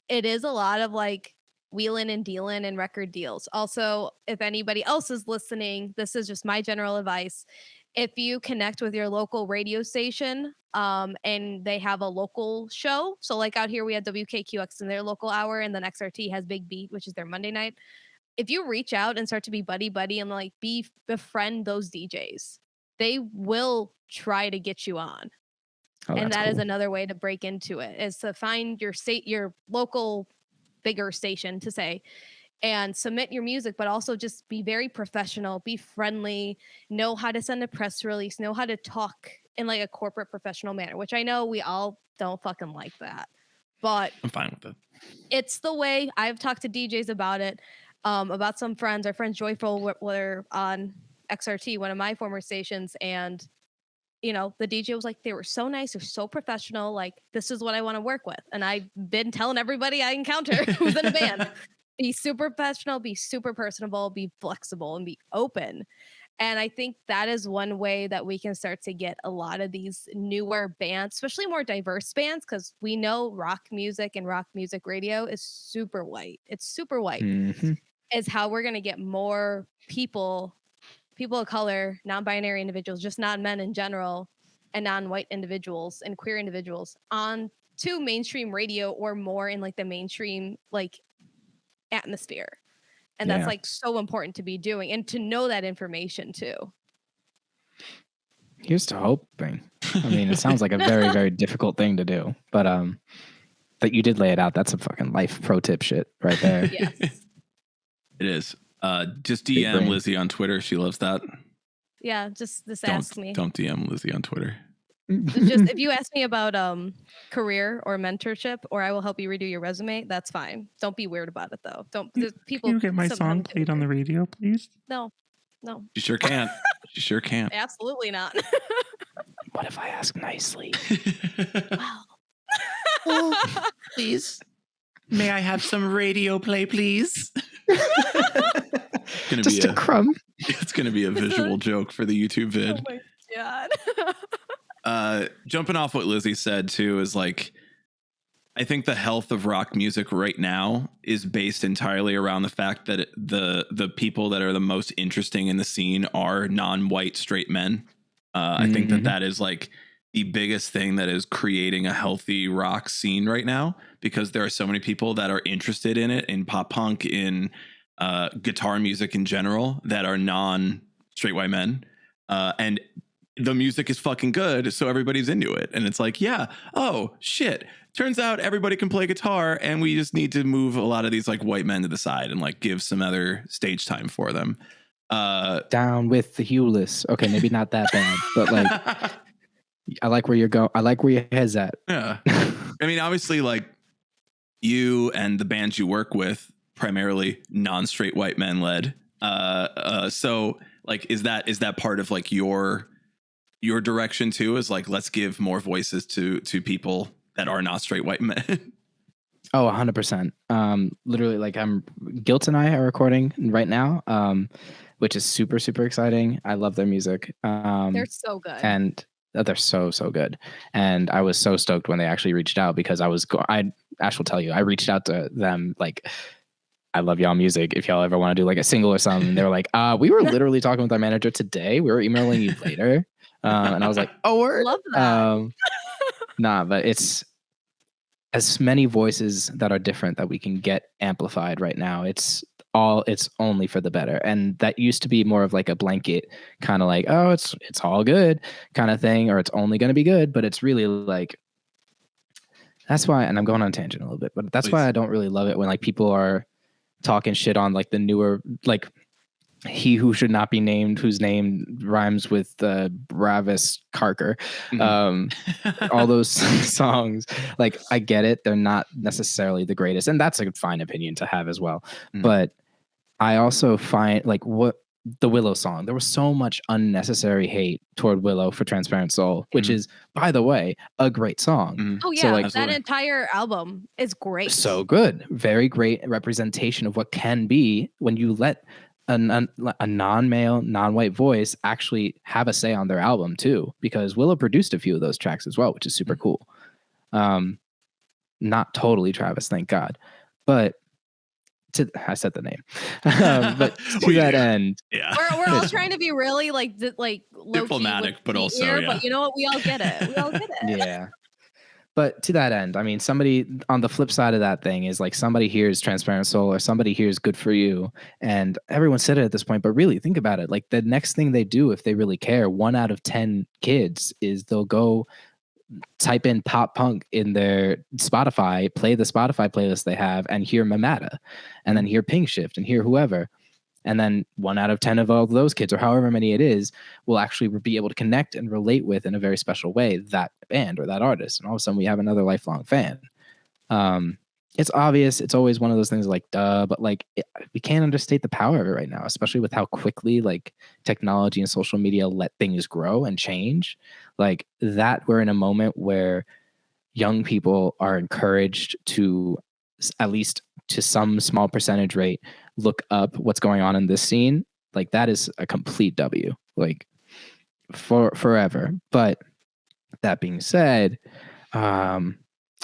it is a lot of like wheeling and dealing and record deals. Also, if anybody else is listening, this is just my general advice. If you connect with your local radio station and they have a local show, so like out here we had WKQX in their local hour, and then XRT has Big Beat, which is their Monday night. If you reach out and start to be buddy and like befriend those DJs, they will try to get you on. And that is another way to break into it, is to find your local bigger station to say, and submit your music, but also just be very professional, be friendly, know how to send a press release, know how to talk in like a corporate professional manner, which I know we all don't fucking like that, but I'm fine with it. It's the way. I've talked to DJs about it. About some friends. Our friends Joyful were on XRT, one of my former stations, and you know, the DJ was like, they were so nice, they're so professional, like this is what I want to work with. And I've been telling everybody I encounter who's in a band, be super professional, be super personable, be flexible, and be open. And I think that is one way that we can start to get a lot of these newer bands, especially more diverse bands, because we know rock music and rock music radio is super white. It's super white. Mm-hmm. Is how we're going to get more people of color, non-binary individuals, just non-men in general, and non-white individuals and queer individuals on to mainstream radio or more in like the mainstream like atmosphere. And that's like so important to be doing and to know that information too. Here's to hoping. I mean, it sounds like a very, very difficult thing to do, but that you did lay it out. That's a fucking life pro tip shit right there. Yes. It is. Just DM Lizzie on Twitter. She loves that. Yeah, just ask me. Don't DM Lizzie on Twitter. It's just if you ask me about career or mentorship, or I will help you redo your resume, that's fine. Don't be weird about it though. Don't people. Can you get my song played on the radio, please? No. You sure can't. You sure can't. Absolutely not. What if I ask nicely? Wow. Please. May I have some radio play, please? Just a crumb. It's gonna be a visual joke for the YouTube vid. Oh my god. Jumping off what Lizzie said too is like, I think the health of rock music right now is based entirely around the fact that the people that are the most interesting in the scene are non-white straight men. I think that is like the biggest thing that is creating a healthy rock scene right now, because there are so many people that are interested in it, in pop punk, in guitar music in general, that are non-straight white men. And the music is fucking good, so everybody's into it. And it's like, yeah, oh shit, turns out everybody can play guitar, and we just need to move a lot of these like white men to the side and like give some other stage time for them. Down with the Hewless. Okay, maybe not that bad, but like I like where you're going. I like where your head's at. Yeah. I mean, obviously, like, you and the bands you work with, primarily non-straight white men led. So like, is that part of like your direction too? Is like, let's give more voices to people that are not straight white men. Oh, 100%. Literally, like, Guilt and I are recording right now, which is super, super exciting. I love their music. They're so good. And they're so good. And I was so stoked when they actually reached out, because Ash will tell you, I reached out to them like, I love y'all music. If y'all ever want to do like a single or something. And they were like, we were literally talking with our manager today. We were emailing you later. And I was like, oh, word. Love that. Nah, but it's as many voices that are different that we can get amplified right now. It's only for the better. And that used to be more of like a blanket kind of like, oh, it's all good kind of thing, or it's only going to be good. But it's really like, that's why, and I'm going on a tangent a little bit, but that's why I don't really love it when like people are talking shit on like the newer, like He Who Should Not Be Named, whose name rhymes with Bravis Carker. All those songs, like, I get it. They're not necessarily the greatest. And that's a fine opinion to have as well. But I also find like the Willow song, there was so much unnecessary hate toward Willow for Transparent Soul, which is, by the way, a great song. Oh yeah, so, like, that entire album is great. So good. Very great representation of what can be when you let a non-male, non-white voice actually have a say on their album too, because Willow produced a few of those tracks as well, which is super cool. Not totally Travis, thank God, but I said the name, but to that end, yeah, we're all trying to be really like diplomatic, but also, ear, but you know what? We all get it. We all get it. Yeah. But to that end, I mean, somebody on the flip side of that thing is like, somebody hears Transparent Soul or somebody hears Good For You, and everyone said it at this point, but really think about it. Like, the next thing they do, if they really care, 1 out of 10 kids is they'll go type in pop punk in their Spotify, play the Spotify playlist they have, and hear Mamata, and then hear Pinkshift, and hear whoever. And then 1 out of 10 of all those kids, or however many it is, will actually be able to connect and relate with, in a very special way, that band or that artist. And all of a sudden we have another lifelong fan. It's obvious. It's always one of those things like, duh, but like, we can't understate the power of it right now, especially with how quickly like technology and social media let things grow and change. Like that, we're in a moment where young people are encouraged to, at least to some small percentage rate, look up what's going on in this scene. Like that is a complete W, like for forever. But that being said,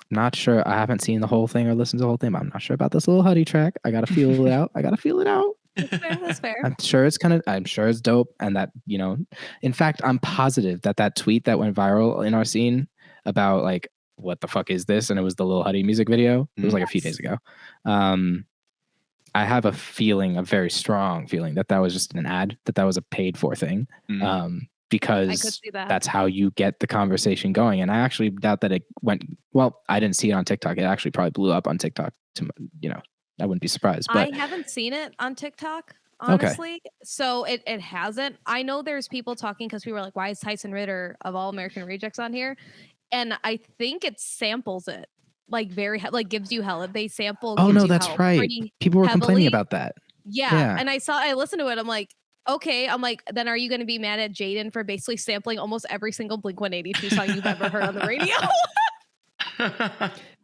not sure. I haven't seen the whole thing or listened to the whole thing, but I'm not sure about this little Huddy track. I gotta feel it out. That's fair. I'm sure it's dope. And that, you know, in fact, I'm positive that tweet that went viral in our scene about like, what the fuck is this? And it was the Lil Huddy music video. It was like a few days ago. I have a very strong feeling that was just an ad, that was a paid for thing. Because that's how you get the conversation going. And I actually doubt that it went, well, I didn't see it on TikTok. It actually probably blew up on TikTok. I wouldn't be surprised. But I haven't seen it on TikTok. honestly. So it hasn't. I know there's people talking because people were like, why is Tyson Ritter of All American Rejects on here? And I think it samples it like like gives you hell. They sample. Oh gives no, you that's hell right. pretty People were heavily. complaining about that. Yeah. And I listened to it. I'm like, okay. I'm like, then are you going to be mad at Jaden for basically sampling almost every single Blink-182 song you've ever heard on the radio?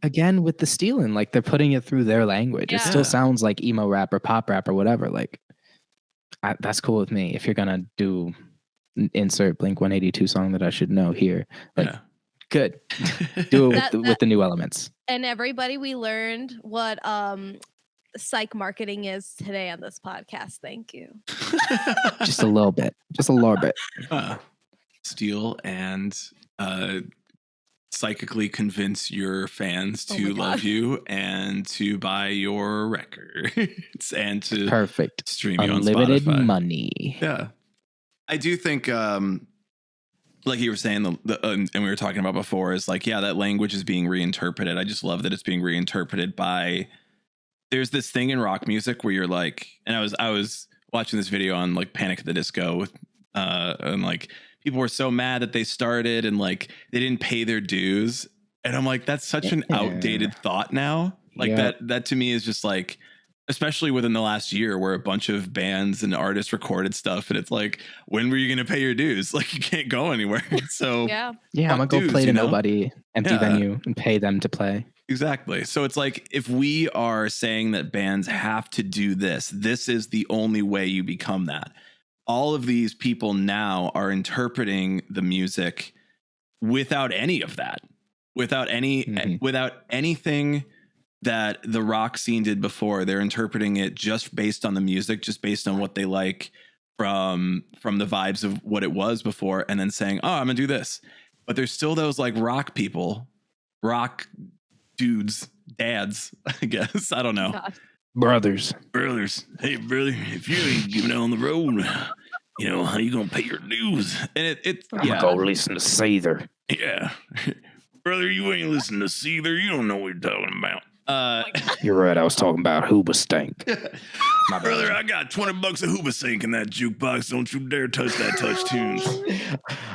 Again, with the stealing, like they're putting it through their language. It still sounds like emo rap or pop rap or whatever. Like that's cool with me. If you're gonna do insert Blink-182 song that I should know here, like good, do it with the new elements. And everybody, we learned what psych marketing is today on this podcast. Thank you. Just a little bit. Steal and psychically convince your fans to love you and to buy your records and to stream you unlimited on Spotify. Money. Yeah, I do think, like you were saying, and we were talking about before, is like, that language is being reinterpreted. I just love that it's being reinterpreted by. There's this thing in rock music where you're like, and I was watching this video on like Panic at the Disco with, and like. People were so mad that they started and like they didn't pay their dues. And I'm like, that's such an outdated thought now. Like that to me is just like, especially within the last year where a bunch of bands and artists recorded stuff. And it's like, when were you going to pay your dues? Like you can't go anywhere. So I'm going to go play to nobody, empty venue and pay them to play. Exactly. So it's like, if we are saying that bands have to do this is the only way you become that. All of these people now are interpreting the music without any of that, without anything that the rock scene did before. They're interpreting it just based on the music, just based on what they like from the vibes of what it was before, and then saying, oh, I'm gonna do this. But there's still those like rock people, rock dudes, dads, I guess. I don't know. God. Brothers. Hey, brother, if you ain't giving it on the road, you know, how you gonna pay your dues? And I'm gonna go listen to Seether. Yeah. Brother, you ain't listening to Seether. You don't know what you're talking about. You're right. I was talking about Hoobastan. My brother, I got $20 of Hoobastan in that jukebox. Don't you dare touch that touch tunes.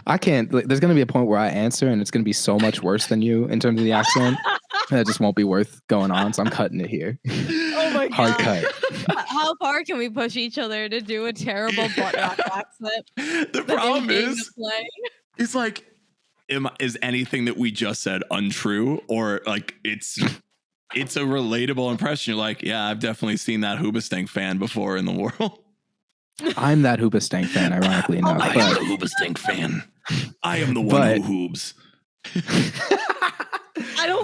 I can't. There's going to be a point where I answer and it's going to be so much worse than you in terms of the accent that it just won't be worth going on. So I'm cutting it here. Oh my God. Hard cut. How far can we push each other to do a terrible butt rock accent? The problem is, it's like, is anything that we just said untrue, or like it's a relatable impression? You're like, yeah, I've definitely seen that Hoobastan fan before in the world. I'm that Hoobastan fan, ironically enough. I am the Hoobastan fan. I am the one who hoobs.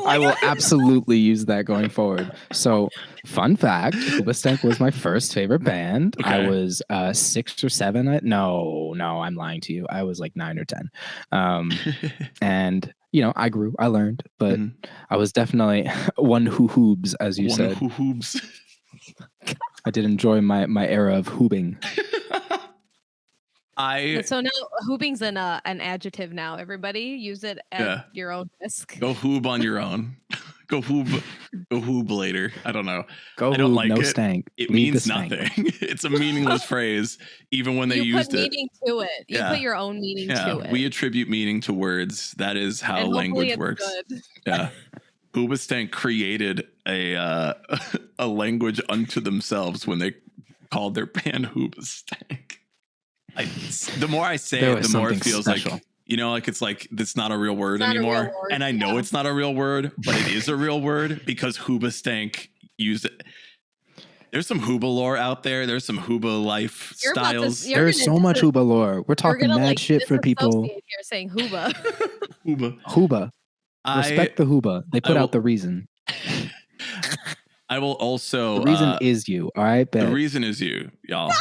I will absolutely use that going forward. So, fun fact, Hoobastan was my first favorite band. Okay. I was 6 or 7. No, I'm lying to you. I was like 9 or 10. And, you know, I grew, I learned, but I was definitely one who hoobs, as you said. One who hoobs. I did enjoy my era of hoobing. So now hoobing's an adjective now. Everybody use it at your own risk. Go hoob on your own. Go hoob later. I don't know. I don't like it. Stank. It means nothing. It's a meaningless phrase, even when they used it. You put meaning to it. You put your own meaning to it. We attribute meaning to words. That is how language works. Good. Yeah. Hoobastan created a language unto themselves when they called their band Hoobastan. The more I say it, the more it feels special. Like, you know, like it's not a real word anymore. And I know it's not a real word, but it is a real word because Hoobastan used it. There's some Hooba lore out there. There's some Hooba life styles. There's so much Hooba lore. We're talking mad shit for people. You're saying Hooba. Hooba. Respect the Hooba. They put out the reason. I will also. The reason is you. All right. The reason is you, y'all.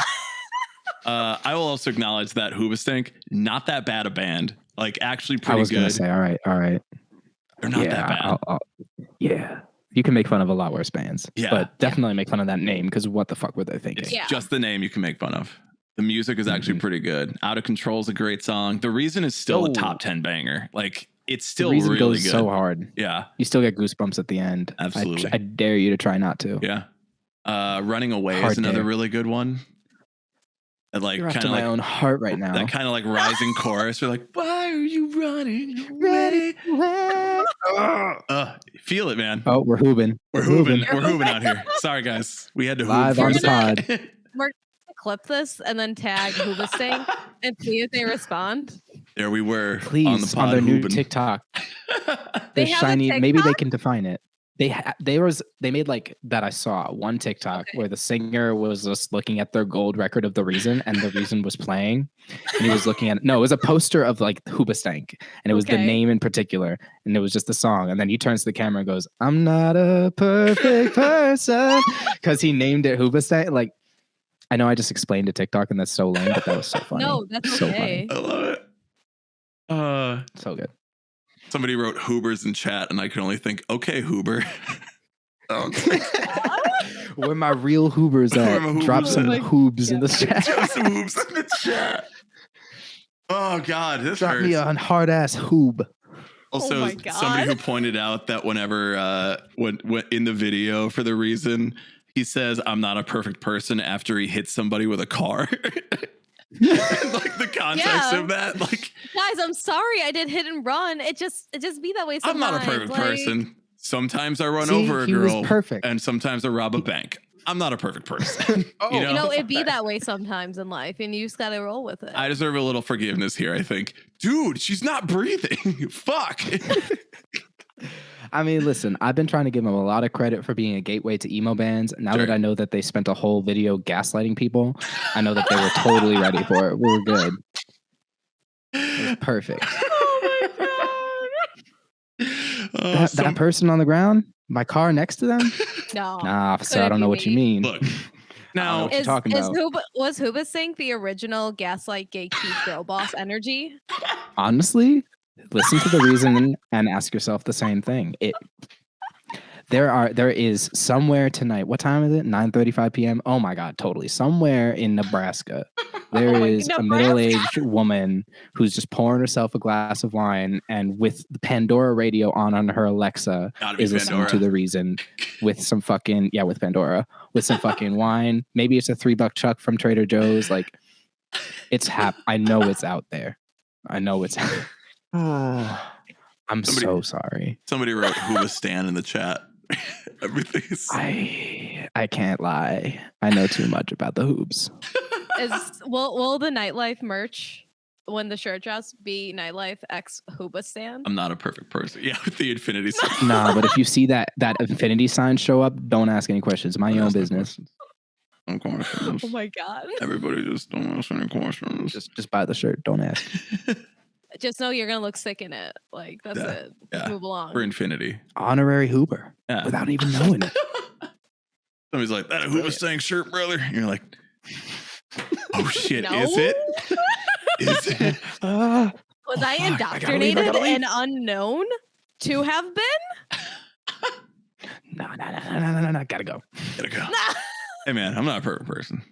I will also acknowledge that Hoobastan, not that bad a band. Like, actually pretty good. I was going to say, all right. They're not that bad. Yeah. You can make fun of a lot worse bands. Yeah. But definitely make fun of that name, because what the fuck were they thinking? It's just the name you can make fun of. The music is actually pretty good. Out of Control is a great song. The Reason is still a top 10 banger. Like, it's still really good. The Reason goes so hard. Yeah. You still get goosebumps at the end. Absolutely. I dare you to try not to. Yeah. Running Away is another really good one. And like You're kind after of my like own heart right now. that kind of like rising chorus. We're like, why are you running away? Feel it, man. Oh, we're hoobing. We're hoobing. We're hoobing out here. Sorry, guys. We had to Live hoob on for the a sec. pod. We're gonna clip this and then tag Hoobastan and see if they respond. There we were Please, on the pod their new hoobing. TikTok. They The have a shiny. Maybe they TikTok? can define it. They made like that. I saw one TikTok Okay. where the singer was just looking at their gold record of The Reason, and The Reason was playing, and he was looking at. No, it was a poster of like Hoobastank, and it was the Okay. name in particular, and it was just the song, and then he turns to the camera and goes, "I'm not a perfect person," because he named it Hoobastank. Like, I know I just explained a TikTok, and that's so lame, but that was so funny. No, that's so okay. I love it. So good. Somebody wrote Hoobers in chat, and I can only think, okay, Hoober. Where my real Hoobers Where at? my Hoobers Drop some at? hoobs in the chat. Drop some hoobs in the chat. Oh God, this Drop hurts. me a hard ass hoob. Also, Oh my somebody who God. pointed out that whenever when in the video for The Reason, he says, "I'm not a perfect person" after he hits somebody with a car. Like the context Yeah. of that, like Guys, I'm sorry I did hit and run. It just be that way I'm sometimes. not a perfect like- person. Sometimes I run See, over a he was girl, perfect. and sometimes I rob a bank. I'm not a perfect person. Oh, you You know, know, it be that way sometimes in life, and you just gotta roll with it. I deserve a little forgiveness here. I think, dude, she's not breathing. Fuck. I mean, listen, I've been trying to give them a lot of credit for being a gateway to emo bands. Now Sure. that I know that they spent a whole video gaslighting people, I know that they were totally ready for it. We were good. It was perfect. Oh my god. That person on the ground, my car next to them? No. Nah, officer, Couldn't I don't know be what you me. mean. Look, I don't know now what you're talking about. Was Hoobastan the original gaslight gatekeep girl boss energy? Honestly, listen to The Reason and ask yourself the same thing. There is somewhere tonight. What time is it? 9:35 p.m. Oh my God, totally. Somewhere in Nebraska, there my- is a Nebraska? middle-aged woman who's just pouring herself a glass of wine and with the Pandora radio on her Alexa gotta be is listening Pandora. to The Reason with some fucking with Pandora with some fucking wine. Maybe it's a $3 chuck from Trader Joe's. Like, it's I know it's out there. I know it's. I'm so sorry. Somebody wrote Hoobastan in the chat. Everything is. I can't lie. I know too much about the hoops. Will the Nightlife merch when the shirt drops be Nightlife X Hoobastan? I'm not a perfect person. Yeah, with the infinity sign. Nah, but if you see that infinity sign show up, don't ask any questions. Mind your own Don't ask no business. No questions. Oh my god. Everybody just don't ask any questions. Just buy the shirt. Don't ask. Just know you're gonna look sick in it. Like that's Yeah, it. yeah. Move along. For infinity. Honorary Hooper Yeah. without even knowing it. Somebody's like, that a Hoobastan shirt, brother. And you're like, oh shit, No? is it? Is it? Was Oh, I fuck, I gotta leave, indoctrinated I gotta leave. and unknown to have been? No. Gotta go. Gotta go. Hey man, I'm not a perfect person.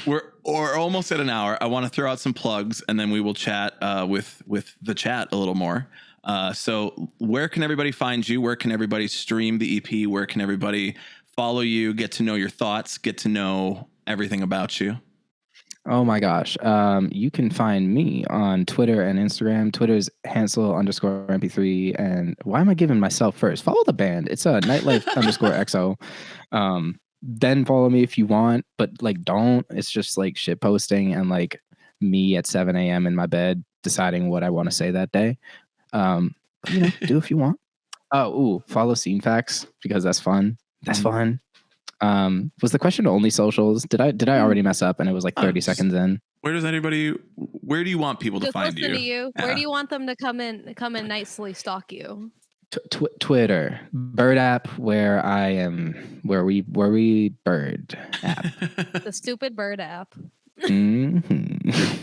We're almost at an hour. I want to throw out some plugs, and then we will chat with the chat a little more. So where can everybody find you? Where can everybody stream the EP? Where can everybody follow you, get to know your thoughts, get to know everything about you? Oh my gosh. You can find me on Twitter and Instagram. Twitter's Hansel_MP3. And why am I giving myself first? Follow the band. It's a Nightlife_XO. Then follow me if you want, but like don't. It's just like shit posting and like me at 7 a.m. in my bed deciding what I want to say that day. Do if you want. Follow Scene Facts because that's fun. That's fun. Was the question only socials? Did I already mess up and it was like 30 seconds in? Where do you want people to Just find listen to you? you. Where do you want them to come and nicely stalk you? Twitter, Bird app, where we bird app. The stupid bird app. Mhm.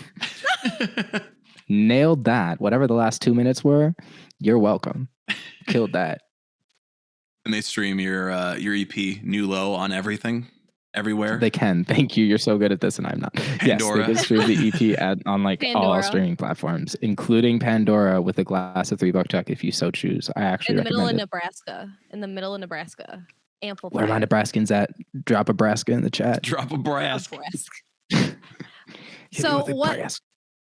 Nailed that. Whatever the last 2 minutes were, you're welcome. Killed that. And they stream your EP New Low on everything, everywhere. They can. Thank you. You're so good at this, and I'm not. Pandora. Yes, they can stream the EP on like all Pandora. streaming platforms, including Pandora with a glass of $3 chuck if you so choose. I actually In the middle of recommend it. Nebraska. In the middle of Nebraska. Amplify. Where my Nebraskans at? Drop a Braska in the chat. Drop a brass. Nebraska. So what?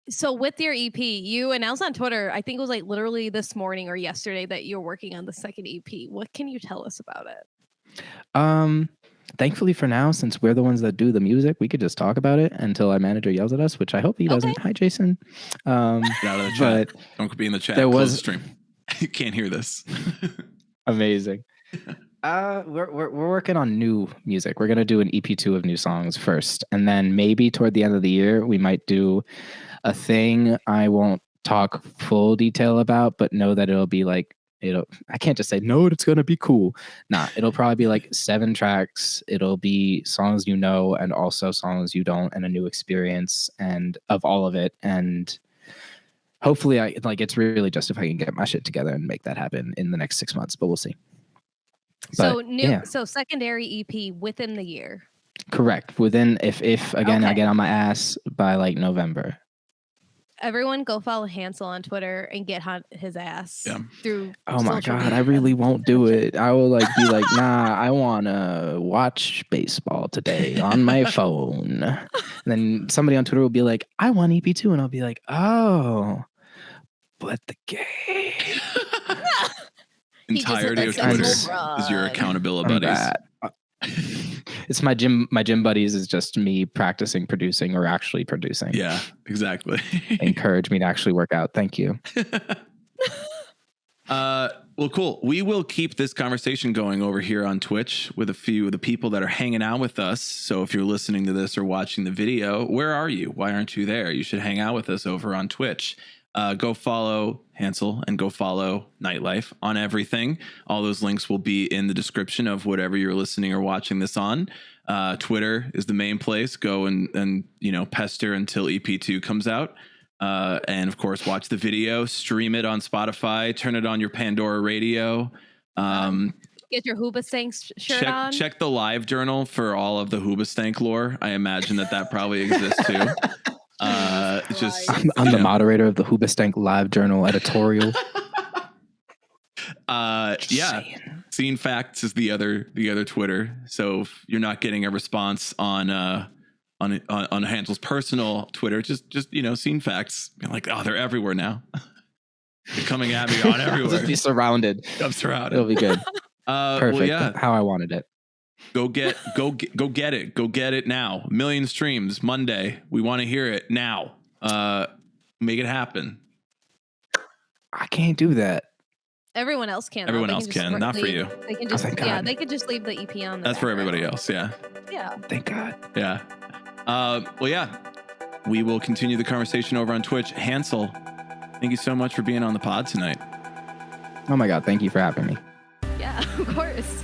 So with your EP, you announced on Twitter, I think it was like literally this morning or yesterday, that you're working on the second EP. What can you tell us about it? Thankfully for now, since we're the ones that do the music, we could just talk about it until our manager yells at us, which I hope he doesn't. Okay. Hi, Jason. Get out of the chat. Don't be in the chat. Close the stream. You can't hear this. Amazing. We're working on new music. We're gonna do an EP2 of new songs first, and then maybe toward the end of the year we might do a thing I won't talk full detail about, but know that it'll be like I can't just say no, it's gonna be cool. Nah, it'll probably be like 7 tracks. It'll be songs you know and also songs you don't, and a new experience and of all of it. And hopefully it's really just if I can get my shit together and make that happen in the next 6 months, but we'll see. So secondary EP within the year. Correct. Within if again I get on my ass by like November. Everyone go follow Hansel on Twitter and get his ass through. Oh my God, media. I really won't do it. I will be like, nah, I want to watch baseball today on my phone. And then somebody on Twitter will be like, I want EP2. And I'll be like, oh, but the game. Entirety of Twitter is your accountability buddies. It's my gym buddies is just me practicing producing or actually producing. Yeah, exactly. Encourage me to actually work out. Thank you. Well, cool. We will keep this conversation going over here on Twitch with a few of the people that are hanging out with us. So if you're listening to this or watching the video, where are you? Why aren't you there? You should hang out with us over on Twitch. Go follow Hansel and go follow Nightlife on everything. All those links will be in the description of whatever you're listening or watching this on. Twitter is the main place. Go and pester until EP2 comes out. And of course, watch the video, stream it on Spotify, turn it on your Pandora radio. Get your Hoobastan shirt on. Check the live journal for all of the Hoobastan lore. I imagine that probably exists too. I'm the moderator of the Hoobastan Live Journal editorial. Scene Facts is the other Twitter. So if you're not getting a response on Hansel's personal Twitter, just Scene Facts. You're like, oh, they're everywhere now. They're coming at me on everywhere. Just be surrounded. I'm surrounded. It'll be good. Perfect. Well, yeah. How I wanted it. Go get it. Go get it now. 1 million streams Monday. We want to hear it now. Make it happen. I can't do that. Everyone else can. Everyone else can. Not for you. They can just they could just leave the EP on. That's for everybody else. Yeah. Yeah. Thank God. Yeah. Well, yeah. We will continue the conversation over on Twitch. Hansel, thank you so much for being on the pod tonight. Oh my God. Thank you for having me. Yeah, of course.